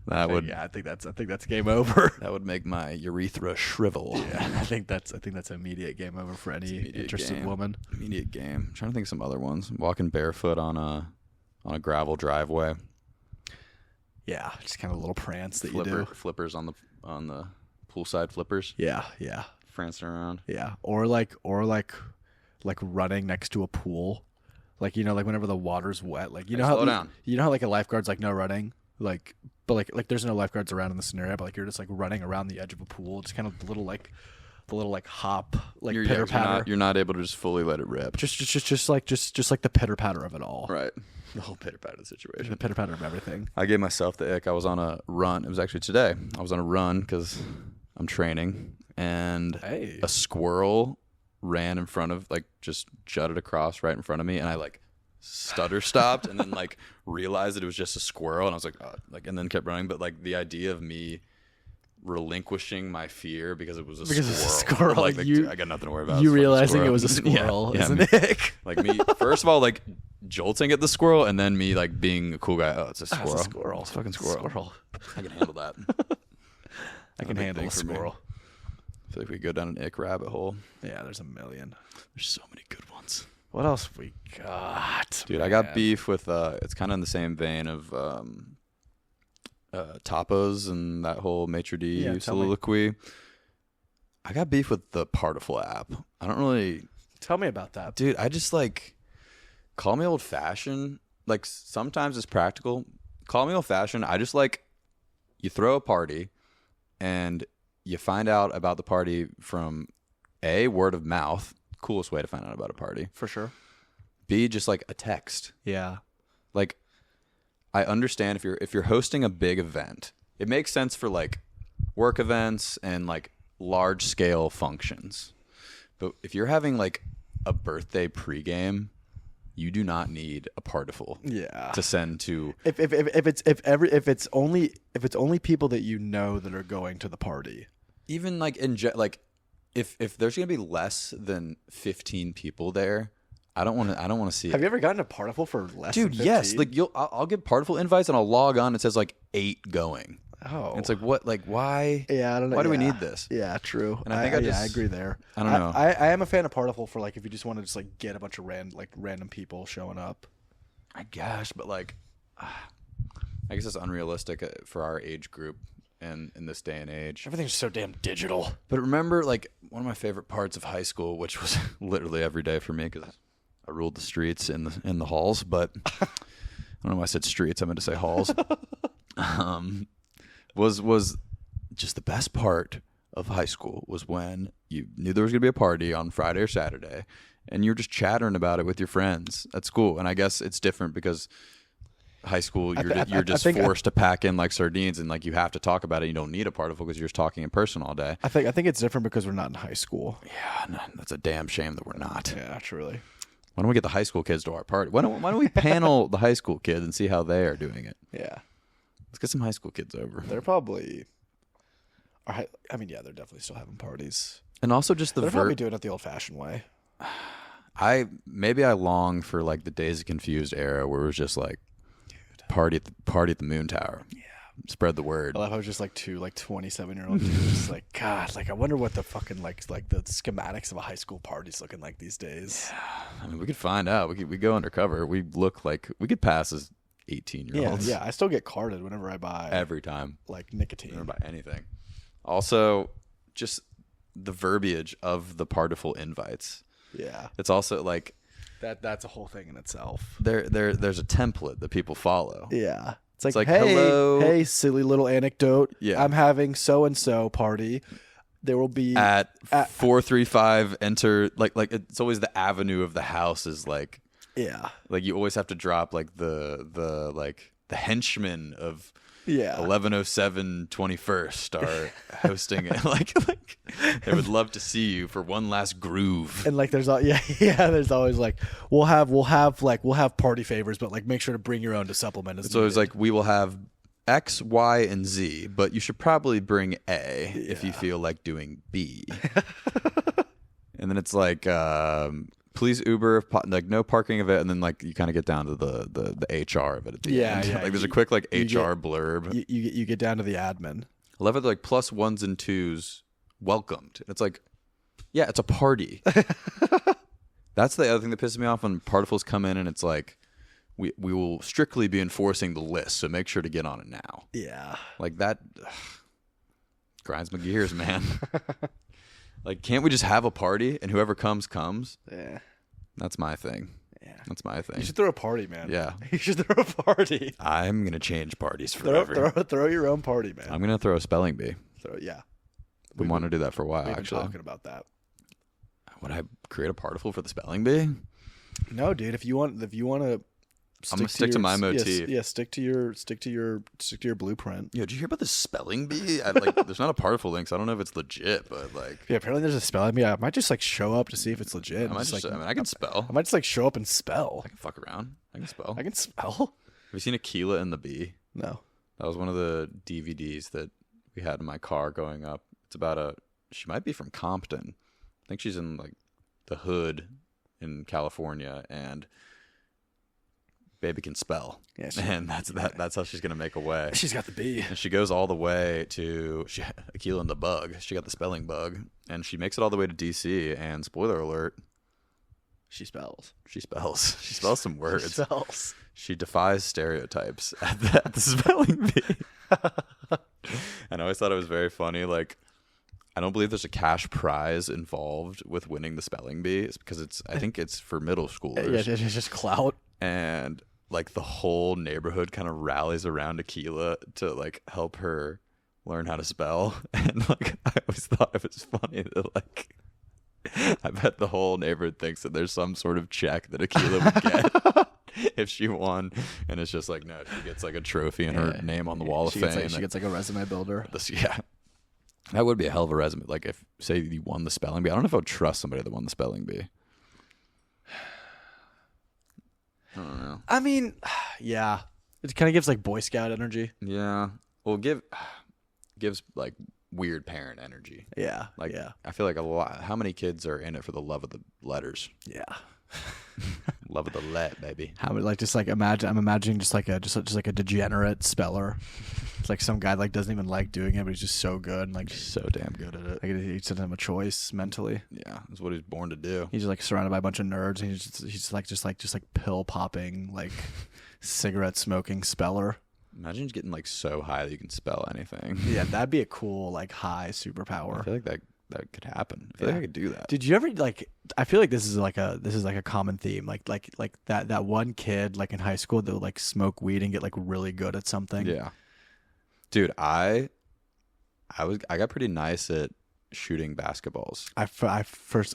that would. Yeah, I think that's game over. That would make my urethra shrivel. Yeah, I think that's immediate game over for any interested woman. Immediate game. I'm trying to think of some other ones. Walking barefoot on a gravel driveway. Yeah, just kind of a little prance that you do. Flippers on the poolside flippers. Yeah. Prancing around. Yeah, or like running next to a pool, like like whenever the water's wet, like slow down. You know how like a lifeguard's like no running, like but like there's no lifeguards around in the scenario, but like you're just like running around the edge of a pool, just kind of the little hop, like pitter patter. You're not able to just fully let it rip. Just like the pitter patter of it all. Right. The whole pitter patter of the situation. The pitter patter of everything. I gave myself the ick. I was on a run. It was actually today. I was on a run because I'm training, and a squirrel ran in front of, like, just jutted across right in front of me, and I like stutter stopped and then like realized that it was just a squirrel, and I was like, oh, like, and then kept running. But like the idea of me relinquishing my fear because it was a squirrel. Like I got nothing to worry about. You realizing it was a squirrel is an ick. Like me, first of all, like jolting at the squirrel, and then me like being a cool guy. Oh, it's a squirrel. It's a squirrel. It's a fucking squirrel. I can handle that. I can handle a squirrel. I feel like we go down an ick rabbit hole. Yeah, there's a million. There's so many good ones. What else have we got? Dude, I got beef with it's kind of in the same vein of tapas and that whole maitre d' soliloquy. I got beef with the Partiful app. I don't really... Tell me about that. Dude, I just like... Call me old-fashioned. Like, sometimes it's practical. Call me old-fashioned. I just like... You throw a party, and you find out about the party from A, word of mouth. Coolest way to find out about a party. For sure. B, just like a text. Yeah. Like, I understand if you're hosting a big event, it makes sense for like work events and like large scale functions. But if you're having like a birthday pregame, you do not need a particle. Yeah. To send to. If it's only people that you know that are going to the party. Even like if there's gonna be less than 15 people there, I don't want to see it. Have you ever gotten a particle for less than 15? Yes. Like I'll get particle invites and I'll log on. It says like 8 going. Oh. And it's like what? Like why? Yeah, I don't know. Why do we need this? Yeah, true. And I think I agree there. I don't know. I am a fan of particle for like if you just want to just like get a bunch of random people showing up. I guess, but like, I guess it's unrealistic for our age group and in this day and age. Everything's so damn digital. But remember, like one of my favorite parts of high school, which was literally every day for me because I ruled the streets in the halls. But I don't know why I said streets. I meant to say halls. Was just the best part of high school was when you knew there was going to be a party on Friday or Saturday and you're just chattering about it with your friends at school. And I guess it's different because high school, you're just forced to pack in like sardines and like you have to talk about it. You don't need a particle because you're just talking in person all day. I think it's different because we're not in high school. Yeah, no, that's a damn shame that we're not. Yeah, truly. Why don't we get the high school kids to our party? Why don't we panel the high school kids and see how they are doing it? Yeah. Let's get some high school kids over. They're probably. I mean, yeah, they're definitely still having parties. And also just they're probably doing it the old-fashioned way. I long for like the Days of Confused era where it was just like party at the Moon Tower. Yeah, spread the word. I love how it was just like two 27-year-old dudes. Like God, like I wonder what the fucking like the schematics of a high school party's looking like these days. Yeah. I mean, we could find out. We go undercover. We look like we could pass as 18-year-olds. Yeah. I still get carded whenever I buy every time like nicotine. Never buy anything. Also, just the verbiage of the particle invites. Yeah, it's also like that's a whole thing in itself. There's a template that people follow. Yeah, it's like hey, hello, hey, silly little anecdote. Yeah, I'm having so and so party. There will be at 435 enter like it's always the avenue of the house is like. Yeah, like you always have to drop like the henchmen of 1107 21st are hosting it. like they would love to see you for one last groove. And like there's there's always like we'll have party favors, but like make sure to bring your own to supplement. So it's like we will have X, Y, and Z, but you should probably bring A if you feel like doing B. And then it's like. Please Uber, like no parking of it, and then like you kind of get down to the HR of it at the end. Yeah, like there's a quick like HR blurb. You get down to the admin. I love it. Like plus ones and twos welcomed. It's like, yeah, it's a party. That's the other thing that pisses me off when particles come in and it's like, we will strictly be enforcing the list, so make sure to get on it now. Yeah, like that grinds my gears, man. Like, can't we just have a party and whoever comes? Yeah. That's my thing. Yeah. That's my thing. You should throw a party, man. Yeah. You should throw a party. I'm going to change parties forever. Throw your own party, man. I'm going to throw a spelling bee. Yeah. We want to do that for a while, we've actually. Been talking about that. Would I create a particle for the spelling bee? No, dude. If you want to I'm gonna stick to my motif. Yeah, stick to your blueprint. Yo, did you hear about the spelling bee? There's not a particle link, so I don't know if it's legit, but like. Yeah, apparently there's a spelling bee. I might just like show up to see if it's legit. I can spell. I might just like show up and spell. I can fuck around. I can spell. I can spell. Have you seen Aquila and the Bee? No. That was one of the DVDs that we had in my car growing up. It's about she might be from Compton. I think she's in like the hood in California, and baby can spell, and that's how she's gonna make a way. She's got the B, and she goes all the way to Aquila and the Bug. She got the spelling bug, and she makes it all the way to DC. And spoiler alert, she spells. She spells some words. She spells. She defies stereotypes at the spelling bee. And I always thought it was very funny. Like, I don't believe there's a cash prize involved with winning the spelling bee. It's because I think it's for middle schoolers. Yeah, it's just clout. And like the whole neighborhood kind of rallies around Aquila to like help her learn how to spell. And like I always thought it was funny that like I bet the whole neighborhood thinks that there's some sort of check that Aquila would get if she won, and it's just like no, she gets like a trophy and her name on the wall of fame. She gets like a resume builder. That would be a hell of a resume. Like if, say, you won the spelling bee. I don't know if I would trust somebody that won the spelling bee. I don't know. I mean, yeah. It kind of gives like Boy Scout energy. Yeah. Well, gives like weird parent energy. Yeah. Like, yeah. I feel like a lot. How many kids are in it for the love of the letters? Yeah. Love of the let, baby. How like just like imagine? I'm imagining just like a degenerate speller. It's like some guy like doesn't even like doing it, but he's just so good and like So damn good at it. like he sent him a choice mentally. Yeah, that's what he's born to do. He's just like surrounded by a bunch of nerds, and he's like pill popping, like cigarette smoking speller. Imagine just getting like so high that you can spell anything. Yeah, that'd be a cool like high I superpower. feel like that could happen. I feel like I could do that. Did you ever like? I feel like this is like a common theme. Like that one kid like in high school that would like smoke weed and get like really good at something. Yeah, dude, I got pretty nice at shooting basketballs.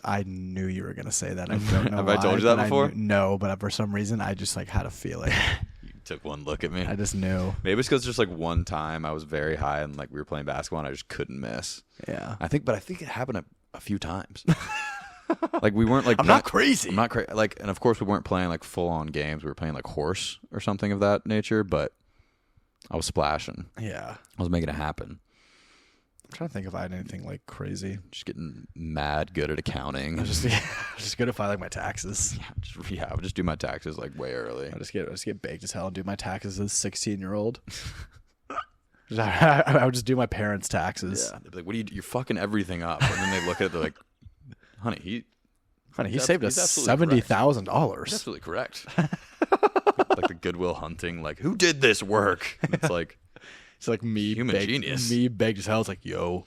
I knew you were gonna say that. I don't know Have why, I told you that but before? No, but for some reason I just like had a feeling. You took one look at me. I just knew. Maybe it's because just like one time I was very high and like we were playing basketball and I just couldn't miss. Yeah. I think it happened a few times. Like we weren't like I'm not crazy. I'm not crazy. Like, and of course we weren't playing like full on games. We were playing like horse or something of that nature. But I was splashing. Yeah. I was making it happen. I'm trying to think if I had anything like crazy. Just getting mad good at accounting. I'm just good if I like my taxes. I would just do my taxes like way early. I just get baked as hell and do my taxes as a 16-year-old. I would just do my parents' taxes. Yeah. They'd be like, what you're fucking everything up. And then they look at it, they're like, honey, he saved us he's $70,000. That's absolutely correct. Like the Goodwill Hunting, like, who did this work? And it's like, it's like me, human genius. Me baked as hell. It's like, yo,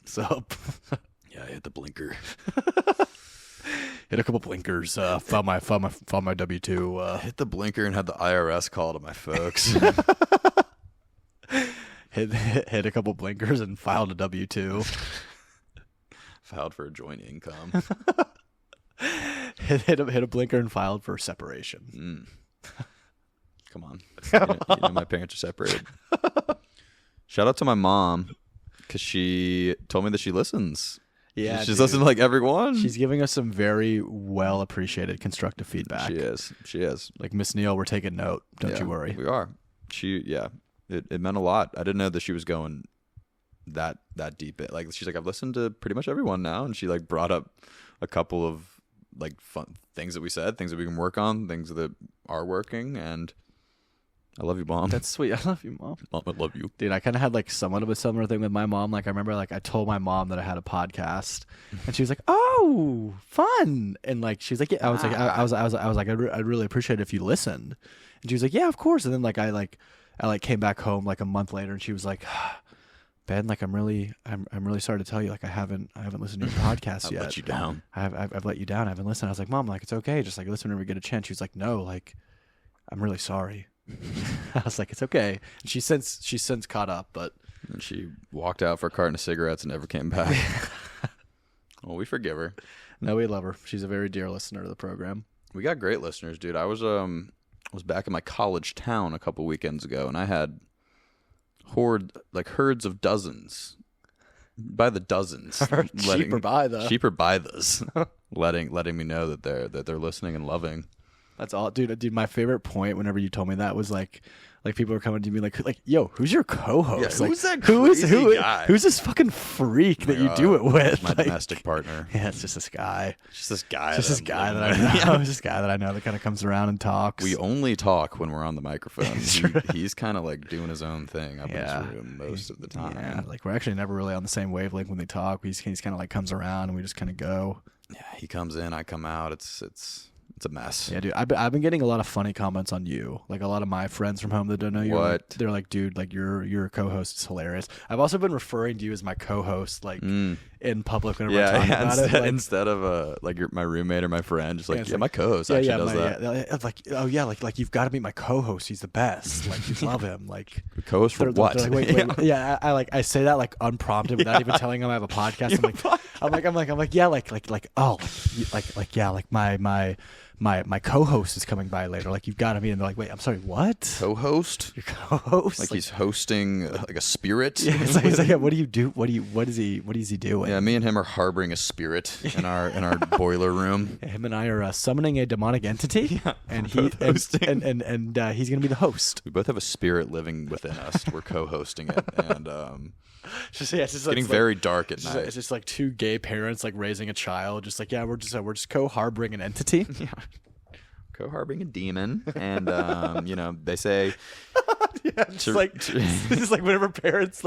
sup? Yeah, I hit the blinker. Hit a couple blinkers. Found my W-2. Hit the blinker and had the IRS call to my folks. hit a couple blinkers and filed a W-2. Filed for a joint income. hit a blinker and filed for separation. Come on. You know my parents are separated. Shout out to my mom because she told me that she listens. Yeah, she's listened to like every one. She's giving us some very well appreciated constructive feedback. She is. Like Miss Neal, we're taking note. Don't you worry. We are. It meant a lot. I didn't know that she was going that deep. Like she's like, I've listened to pretty much everyone now, and she like brought up a couple of like fun things that we said, things that we can work on, things that are working, and I love you, Mom. That's sweet. I love you, Mom. Mom, I love you. Dude, I kind of had like somewhat of a similar thing with my mom. Like I remember like I told my mom that I had a podcast and she was like, "Oh, fun." And like she was like, "Yeah." I was like, I'd really appreciate it if you listened." And she was like, "Yeah, of course." And then like I came back home like a month later and she was like, "Ben, like I'm really sorry to tell you like I haven't listened to your podcast yet. I've let you down. I've let you down. I haven't listened." I was like, "Mom, like it's okay. Just like listen whenever we get a chance." She was like, "No, like I'm really sorry." I was like, it's okay. And she's since caught up, but and she walked out for a carton of cigarettes and never came back. Well, we forgive her. No, we love her. She's a very dear listener to the program. We got great listeners, dude. I was back in my college town a couple weekends ago, and I had herds of dozens, by the dozens, sheep or by those, letting me know that they're listening and loving. That's all, dude. My favorite point whenever you told me that was like people were coming to me like, yo, who's your co-host? Yeah, like, who's that crazy guy? Who's this fucking freak that you do it with? My domestic partner. Yeah, it's just this guy. Just this guy. Just this guy that I know. Just this guy that I know that kind of comes around and talks. We only talk when we're on the microphone. He's kind of like doing his own thing up in his room most of the time. Yeah, like we're actually never really on the same wavelength when they talk. He's kind of like comes around and we just kind of go. Yeah, he comes in, I come out. It's a mess. Yeah, dude. I've been getting a lot of funny comments on you. Like a lot of my friends from home that don't know you. What? They're like, dude, like your co-host is hilarious. I've also been referring to you as my co-host, like in public whenever I talk about it. Like, instead of like my roommate or my friend, just like my co-host actually does that. Yeah, like oh yeah, like you've got to meet my co-host. He's the best. Like you love him. Like co-host for what? Like, wait. Yeah, I say that like unprompted without even telling him I have a podcast. I'm like yeah, like my co-host is coming by later. Like, you've got to meet him. They're like, wait, I'm sorry, what? Co-host? Your co-host? Like he's hosting like a spirit? Yeah, it's like, yeah, what do you do? What is he doing? Yeah, me and him are harboring a spirit in our boiler room. Him and I are summoning a demonic entity, and he's gonna be the host. We both have a spirit living within us. We're co-hosting it, and it's getting very dark at night. It's just like two gay parents like raising a child. Just like, yeah, we're just co-harboring an entity. Yeah. Co-harboring a demon, and they say, yeah, it's just like whenever parents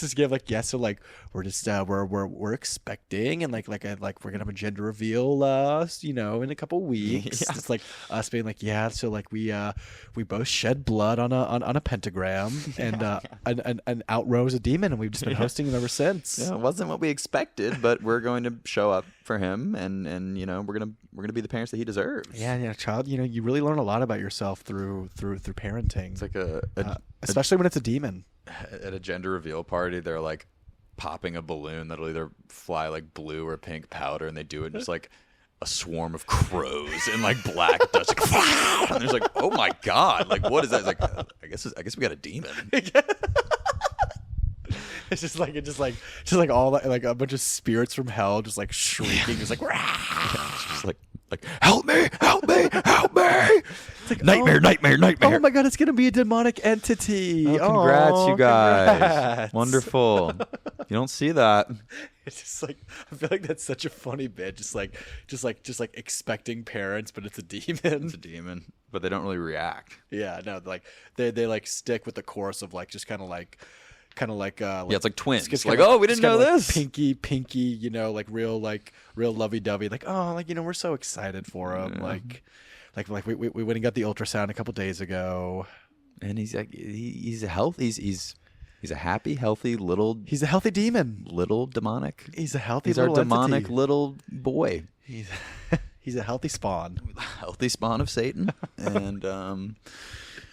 just give like, yeah, so like we're just we're expecting, and like we're gonna have a gender reveal in a couple weeks. Yeah. It's like us being like, yeah, so like we both shed blood on a pentagram and outrose a demon, and we've just been hosting him ever since. Yeah, it wasn't what we expected, but we're going to show up for him, and we're gonna be the parents that he deserves. Yeah, child. You really learn a lot about yourself through parenting. It's like especially when it's a demon. At a gender reveal party, they're like popping a balloon that'll either fly like blue or pink powder, and they do it just like a swarm of crows and like black dust. Like, and there's like, oh my god, like what is that? It's like, I guess we got a demon. It's just like all that, like a bunch of spirits from hell just like shrieking, just like, it's just like help me, help me, help me. It's like nightmare. Oh my god, it's gonna be a demonic entity. Oh, congrats, you guys. Congrats. Wonderful. You don't see that. It's just like, I feel like that's such a funny bit. Just like expecting parents, but it's a demon. It's a demon, but they don't really react. Yeah, no, like they like stick with the course of like just kind of like yeah, it's like twins. It's like, oh, we didn't know this. Like pinky, like real lovey-dovey. Like, oh, like, we're so excited for him. Yeah. Like we went and got the ultrasound a couple days ago, and he's like, he's a happy, healthy little. He's a healthy demon. Little demonic. He's a healthy. He's little our demonic entity. Little boy. He's a healthy spawn. Healthy spawn of Satan, and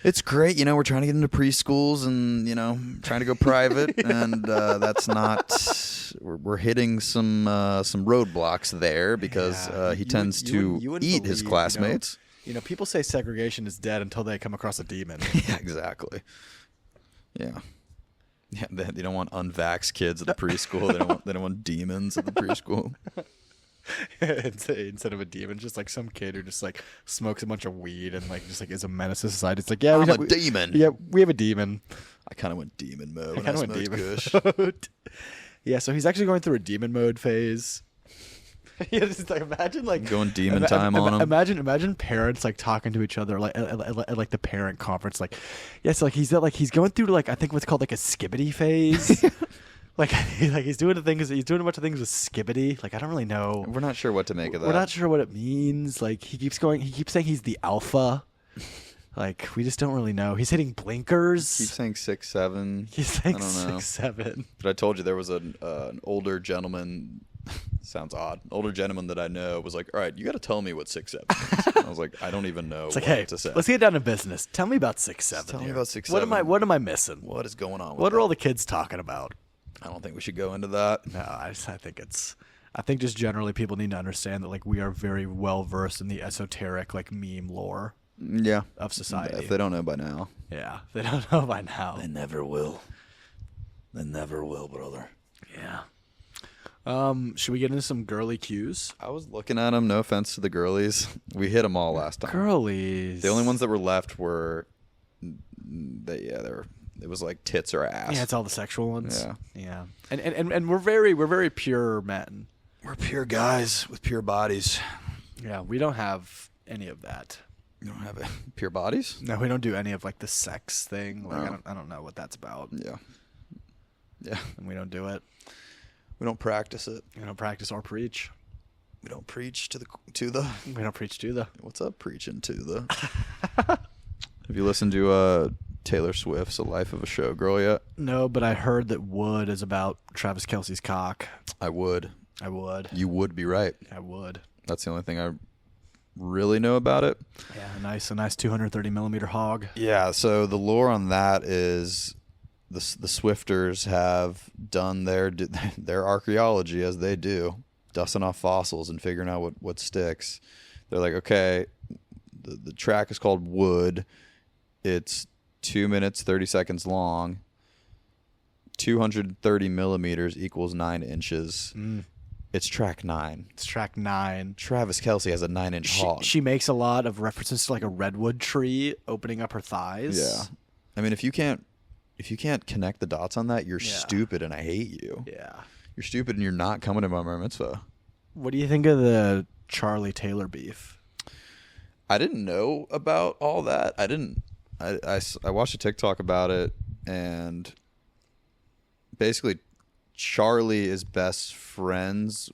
it's great. We're trying to get into preschools and, trying to go private. Yeah. And that's not – we're hitting some roadblocks there because he tends to eat his classmates. People say segregation is dead until they come across a demon. Yeah, exactly. Yeah. Yeah, they don't want unvaxxed kids at the preschool. They don't want demons at the preschool. Instead of a demon, just like some kid who just like smokes a bunch of weed and like just like is a menace to society. It's like, yeah, I'm a demon. Yeah, we have a demon. I kind of went demon mode. I kind of went demon mode. Yeah, so he's actually going through a demon mode phase. Yeah, just like imagine like going demon time on him. Imagine parents like talking to each other like at like the parent conference. Like, yeah, so like he's going through like I think what's called like a skibbity phase. Like he's doing a bunch of things with skibbity. Like I don't really know. We're not sure what to make of that. We're not sure what it means. Like he keeps saying he's the alpha. Like we just don't really know. He's hitting blinkers. He's saying 6'7". He's saying 6'7". But I told you there was an older gentleman. Sounds odd. Older gentleman that I know was like, all right, you got to tell me what 6'7" is. I was like, I don't even know what to say. Let's get down to business. Tell me about 6'7". Tell me about 6'7". What am I missing? What is going on with What are all the kids talking about? I don't think we should go into that. No, I think just generally people need to understand that like we are very well versed in the esoteric like meme lore. Yeah. Of society. If they don't know by now. Yeah, if they don't know by now. They never will. They never will, brother. Yeah. Should we get into some girly cues? I was looking at them. No offense to the girlies. We hit them all last time. Girlies. The only ones that were left were, it was like tits or ass. Yeah, it's all the sexual ones. Yeah. And we're very pure men. We're pure guys with pure bodies. Yeah, we don't have any of that. You don't have pure bodies? No, we don't do any of like the sex thing. Like I don't know what that's about. Yeah. And we don't do it. We don't practice it. We don't practice or preach. We don't preach to the. We don't preach to the. What's up, preaching to the? Have you listened to Taylor Swift's "A Life of a Showgirl" yet? No, but I heard that "Would" is about Travis Kelce's cock. I would. You would be right. I would. That's the only thing I really know about it. Yeah, a nice 230 millimeter hog. Yeah. So the lore on that is. The Swifters have done their archaeology as they do, dusting off fossils and figuring out what sticks. they're like, okay, the track is called Wood. It's 2 minutes 30 seconds long. 230 millimeters equals 9 inches. It's track 9. It's track 9. Travis Kelce has a 9-inch hog. She makes a lot of references to like a redwood tree opening up her thighs. Yeah. I mean, if you can't connect the dots on that, you're stupid, and I hate you. Yeah. You're stupid, and you're not coming to my bar mitzvah. What do you think of the Charlie Taylor beef? I didn't know about all that. I watched a TikTok about it, and basically Charlie's best friend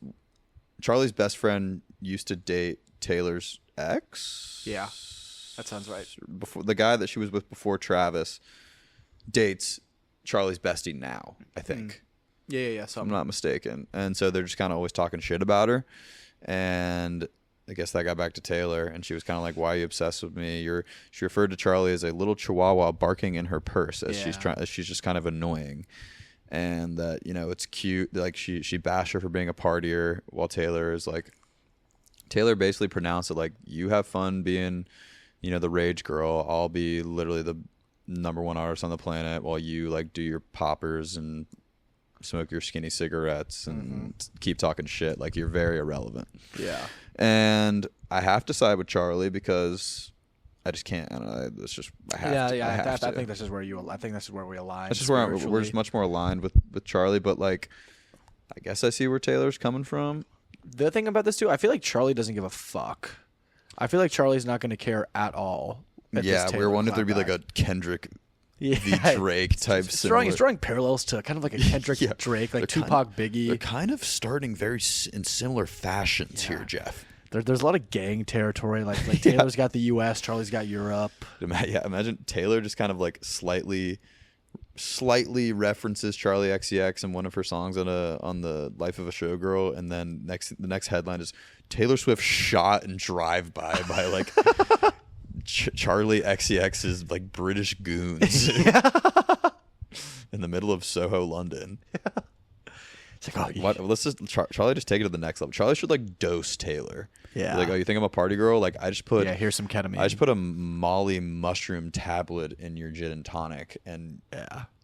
used to date Taylor's ex. Yeah, that sounds right. Before the guy that she was with before Travis dates Charlie's bestie now, I think. Yeah. If I'm not mistaken. And so they're just kind of always talking shit about her. And I guess that got back to Taylor, and she was kind of like, "Why are you obsessed with me?" She referred to Charlie as a little chihuahua barking in her purse, as she's just kind of annoying. And that, it's cute. Like she bashed her for being a partier, while Taylor basically pronounced it like, you have fun being, the rage girl. I'll be literally the #1 artist on the planet while you like do your poppers and smoke your skinny cigarettes and keep talking shit. Like, you're very irrelevant. Yeah. And I have to side with Charlie because I just can't. I don't know. It's just I have to. I think this is where we align. That's just where we're just much more aligned with Charlie. But like, I guess I see where Taylor's coming from. The thing about this too, I feel like Charlie doesn't give a fuck. I feel like Charlie's not going to care at all. Yeah, we were wondering if there'd be like a Kendrick v. Drake type. He's drawing parallels to kind of like a Kendrick Drake, like Tupac, Biggie. They're kind of starting in similar fashions here, Jeff. There's a lot of gang territory. Like Taylor's got the U.S., Charlie's got Europe. Yeah, imagine Taylor just kind of like slightly references Charlie XCX in one of her songs on the Life of a Showgirl, and then the next headline is Taylor Swift shot and drive-by by like Charlie XCX's like British goons in the middle of Soho, London. It's like, let's just Charlie just take it to the next level. Charlie should like dose Taylor. Yeah. Like, oh, you think I'm a party girl? Like, here's some ketamine. I just put a Molly mushroom tablet in your gin and tonic, and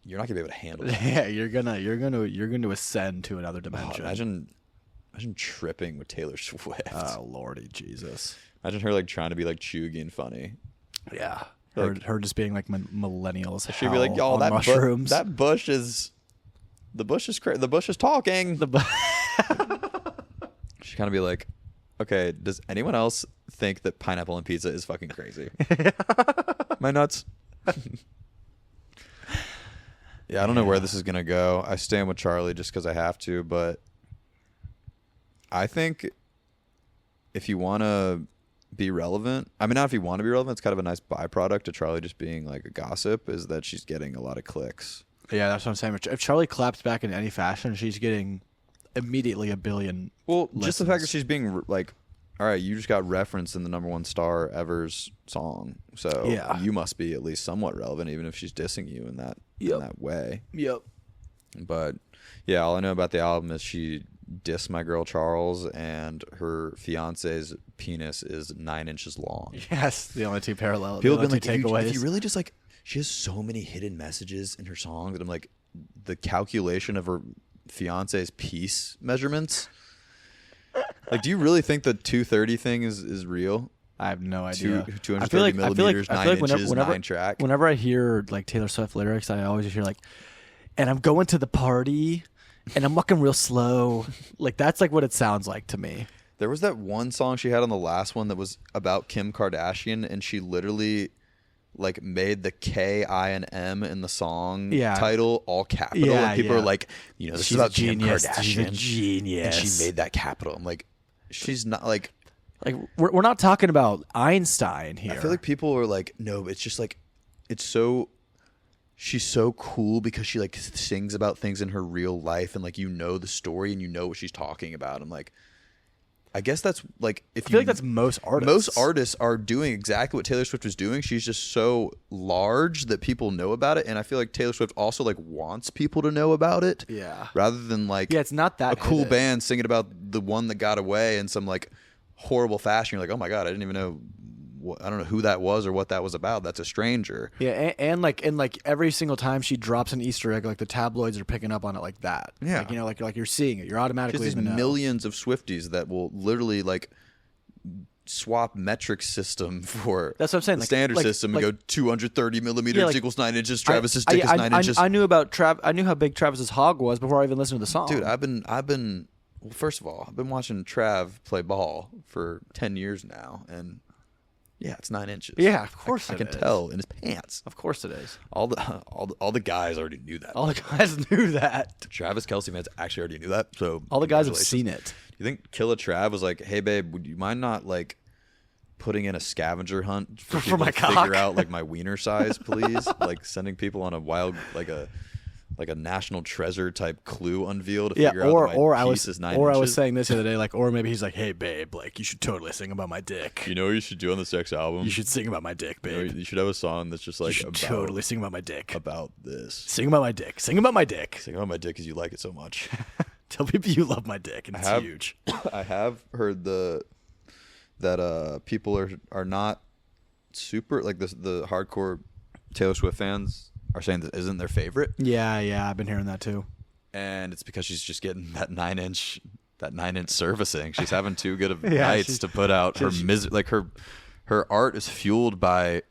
you're not gonna be able to handle it. Yeah, you're gonna ascend to another dimension. Imagine tripping with Taylor Swift. Oh, Lordy Jesus. Imagine her like trying to be like cheugy and funny. Yeah. Her just being like millennials. She'd be like, y'all, that mushrooms. The bush is the bush is talking. She'd kind of be like, okay, does anyone else think that pineapple on pizza is fucking crazy? My nuts. Yeah, I don't know where this is going to go. I stand with Charlie just because I have to, but I think if you want to be relevant, I mean, not if you want to be relevant, it's kind of a nice byproduct of Charlie just being like a gossip, is that she's getting a lot of clicks. Yeah, that's what I'm saying. If Charlie claps back in any fashion, she's getting immediately 1 billion. Well, just the fact that she's being like, all right, you just got referenced in the #1 star ever's song, so you must be at least somewhat relevant, even if she's dissing you in that way. Yep. But yeah, all I know about the album is she dissed my girl Charles, and her fiance's penis is 9 inches long. Yes, the only two parallel. People have been like, if you really just like, she has so many hidden messages in her songs that I'm like, the calculation of her fiance's piece measurements. Like, do you really think the 230 thing is real? I have no idea. 230 millimeters, 9 inches, 9 track. Whenever I hear like Taylor Swift lyrics, I always hear like, and I'm going to the party, and I'm walking real slow. Like, that's like what it sounds like to me. There was that one song she had on the last one that was about Kim Kardashian, and she literally like made the K, I, and M in the song title all capital, and people are like, this she's is about Kim Kardashian. She's a genius. And she made that capital. I'm like, she's not like we're not talking about Einstein here. I feel like people are like, no, it's just like, she's so cool because she like sings about things in her real life, and like, the story and what she's talking about. I'm like, I guess that's like, I feel like that's most artists. Most artists are doing exactly what Taylor Swift was doing. She's just so large that people know about it, and I feel like Taylor Swift also like wants people to know about it. Yeah. Rather than like, it's not that a cool band singing about the one that got away and some like horrible fashion. You're like, oh my god, I didn't even know. I don't know who that was or what that was about. That's a stranger. Yeah, and like every single time she drops an Easter egg, like the tabloids are picking up on it like that. Yeah, like, you know, like you're seeing it. You're automatically just these millions of Swifties that will literally like swap metric system for that's what I'm saying. The standard system and go 230 millimeters equals 9 inches. Travis's dick is 9 inches. I knew about I knew how big Travis's hog was before I even listened to the song. Dude, I've been. Well, first of all, I've been watching Trav play ball for 10 years now, and yeah, it's 9 inches. Yeah, of course I can tell in his pants. Of course it is. All the guys already knew that. All the guys knew that. Travis Kelce fans actually already knew that. So all the guys have seen it. You think Killa Trav was like, "Hey babe, would you mind not like putting in a scavenger hunt for my to cock? Figure out like my wiener size, please? Like sending people on a wild like a national treasure type clue unveil to figure out my piece is 9 inches. I was saying this the other day, like, or maybe he's like, hey babe, like you should totally sing about my dick. You know what you should do on this next album? You should sing about my dick, babe. You should have a song that's just like you should totally sing about my dick. About this. Sing about my dick. Sing about my dick. Sing about my dick because you like it so much. Tell people you love my dick and it's huge. I have heard that people are not super like the hardcore Taylor Swift fans are saying this isn't their favorite. Yeah, I've been hearing that too. And it's because she's just getting that 9 inch servicing. She's having too good of nights to put out her her art is fueled by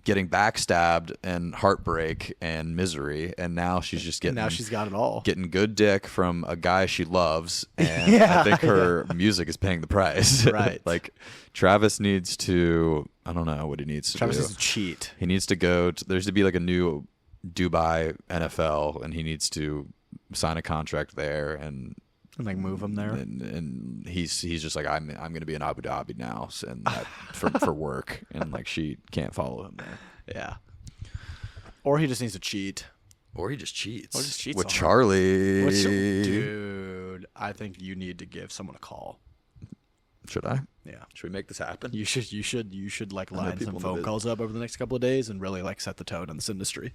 getting backstabbed and heartbreak and misery, and now she's just getting she's got it all. Getting good dick from a guy she loves, and I think her music is paying the price. Right. Like Travis needs to I don't know what he needs to Travis do. needs to cheat. He needs to go to, there's to be like a new Dubai NFL, and he needs to sign a contract there and like move him there. And he's just like I'm going to be in Abu Dhabi now, and for work, and like she can't follow him there. Yeah. Or he just needs to cheat. Or he just cheats. With Charlie. Dude, I think you need to give someone a call. Should I? Yeah. Should we make this happen? You should like line some phone calls up over the next couple of days and really like set the tone in this industry.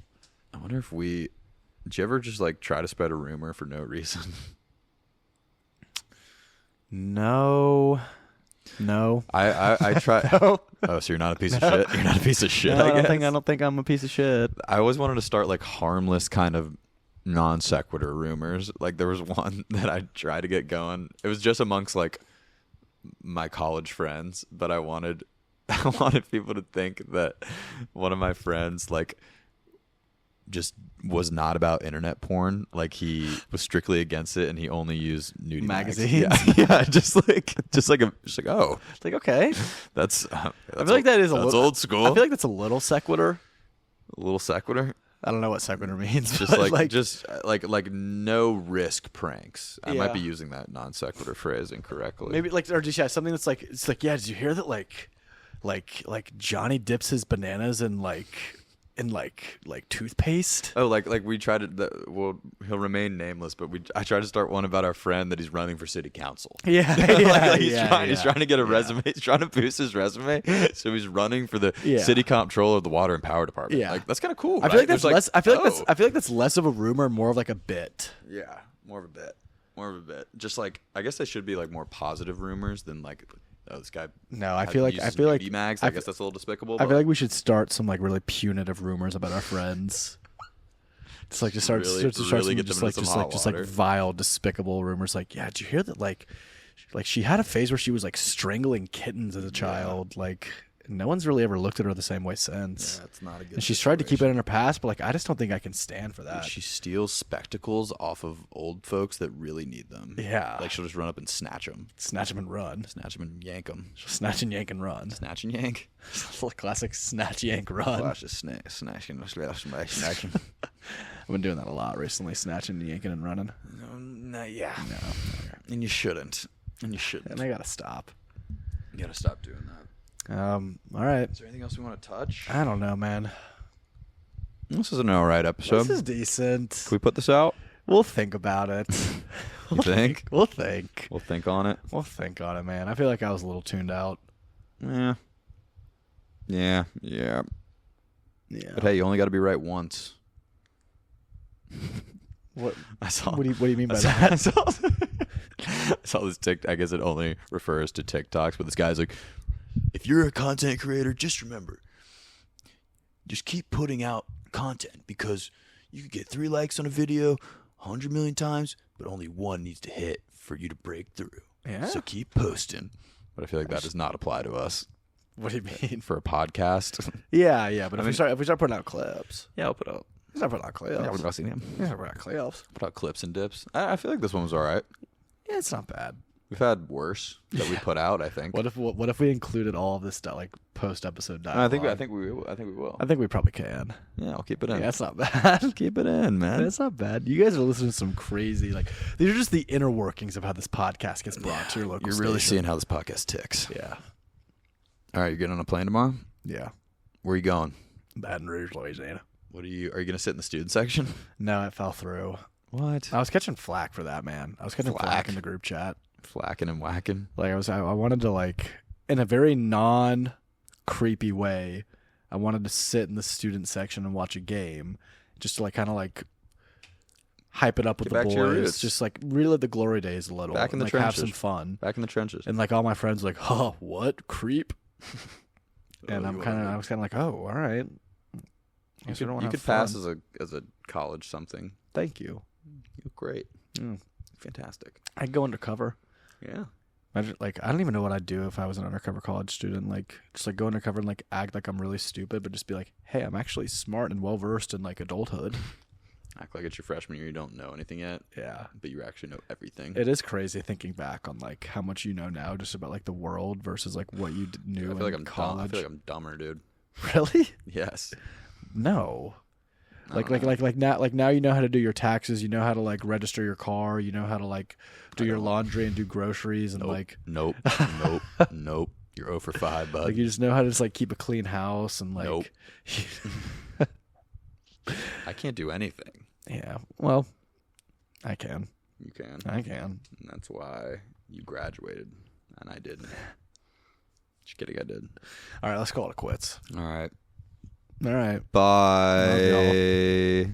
I wonder if did you ever just like try to spread a rumor for no reason? No. I try. No. Oh, so you're not a piece of shit? You're not a piece of shit, No, I guess? I don't think I'm a piece of shit. I always wanted to start like harmless kind of non sequitur rumors. Like there was one that I tried to get going. It was just amongst like my college friends, but I wanted people to think that one of my friends like just was not about internet porn. Like he was strictly against it, and he only used nudie magazines. Yeah, just like oh, It's like okay, that's I feel like that is a little old school. I feel like that's a little sequitur. A little sequitur. I don't know what sequitur means. Just like no risk pranks. I might be using that non sequitur phrase incorrectly. Maybe like or just something that's like it's like did you hear that like Johnny dips his bananas in toothpaste? Oh, like we tried to. Well, he'll remain nameless, but I tried to start one about our friend that he's running for city council. Yeah, He's trying to get a resume. He's trying to boost his resume, so he's running for the city comptroller of the water and power department. Yeah, like that's kind of cool. I feel like that's less. I feel like that's less of a rumor, more of like a bit. Yeah, more of a bit. Just like I guess they should be like more positive rumors than like. Oh, this guy. No, I feel like mags. I guess that's a little despicable. I feel like we should start some like really punitive rumors about our friends. Just start some vile, despicable rumors. Like, yeah, did you hear that? Like she had a phase where she was like strangling kittens as a child. Like, no one's really ever looked at her the same way since. Yeah, it's not a good. And she's tried to keep it in her past, but like, I just don't think I can stand for that. She steals spectacles off of old folks that really need them. Yeah, like she'll just run up and snatch them and run, snatch them and yank them. She'll snatch and yank and run, snatch and yank. Classic snatch, yank, run. Classic snatching. I've been doing that a lot recently, snatching, yanking, and running. No. And you shouldn't. And I gotta stop. You gotta stop doing that. All right. Is there anything else we want to touch? I don't know, man. This is an alright episode. This is decent. Can we put this out? We'll think about it. You think? We'll think. We'll think on it. We'll think on it, man. I feel like I was a little tuned out. Yeah. But hey, you only got to be right once. What? I saw. What do you mean by that? I saw this TikTok. I guess it only refers to TikToks, but this guy's like, if you're a content creator, just remember, just keep putting out content because you could get 3 likes on a video 100 million times, but only 1 needs to hit for you to break through. Yeah. So keep posting. But I feel like that does not apply to us. What do you mean? For a podcast? Yeah. But if we start putting out clips, I'll put out. start putting out clips. Yeah, what about seeing him? Start putting out clips. Put out clips and dips. I feel like this one was all right. Yeah, it's not bad. We've had worse that we put out, I think. What if we included all of this stuff, like post episode dialogue? I think we will. I think we probably can. Yeah, I'll keep it in. Yeah, it's not bad. Keep it in, man. It's not bad. You guys are listening to some crazy, like, these are just the inner workings of how this podcast gets brought to your local You're really station. seeing how this podcast ticks. Yeah. All right, you're getting on a plane tomorrow? Yeah. Where are you going? Baton Rouge, Louisiana. Are you going to sit in the student section? No, it fell through. What? I was catching flack for that, man. I was catching flack in the group chat. Flacking and whacking. Like, I wanted to, like, in a very non-creepy way, I wanted to sit in the student section and watch a game just to, like, kind of, like, hype it up with Get the back to your boys. roots. Just, like, relive the glory days a little. Back in the like, trenches. have some fun. Back in the trenches. And, like, all my friends were like, huh, what? Creep? And I was kind of like, oh, all right. You could pass as a college something. Thank you. You look great. Fantastic. I'd go undercover. Yeah. Imagine, like, I don't even know what I'd do if I was an undercover college student. Like, just like go undercover and like act like I'm really stupid, but just be like, hey, I'm actually smart and well versed in like adulthood. Act like it's your freshman year. You don't know anything yet. Yeah. But you actually know everything. It is crazy thinking back on like how much you know now just about like the world versus like what you knew I feel like in I'm college. dumb. I feel like I'm dumber, dude. Really? Yes. No. Like now you know how to do your taxes, you know how to like register your car, you know how to like do your laundry and do groceries and Nope. Nope. You're 0 for 5, bud. like you just know how to just like keep a clean house and like Nope. I can't do anything. Yeah. Well, I can. You can. I can. And that's why you graduated and I didn't. Just kidding, I did. All right, let's call it quits. All right. All right. Bye. Love y'all.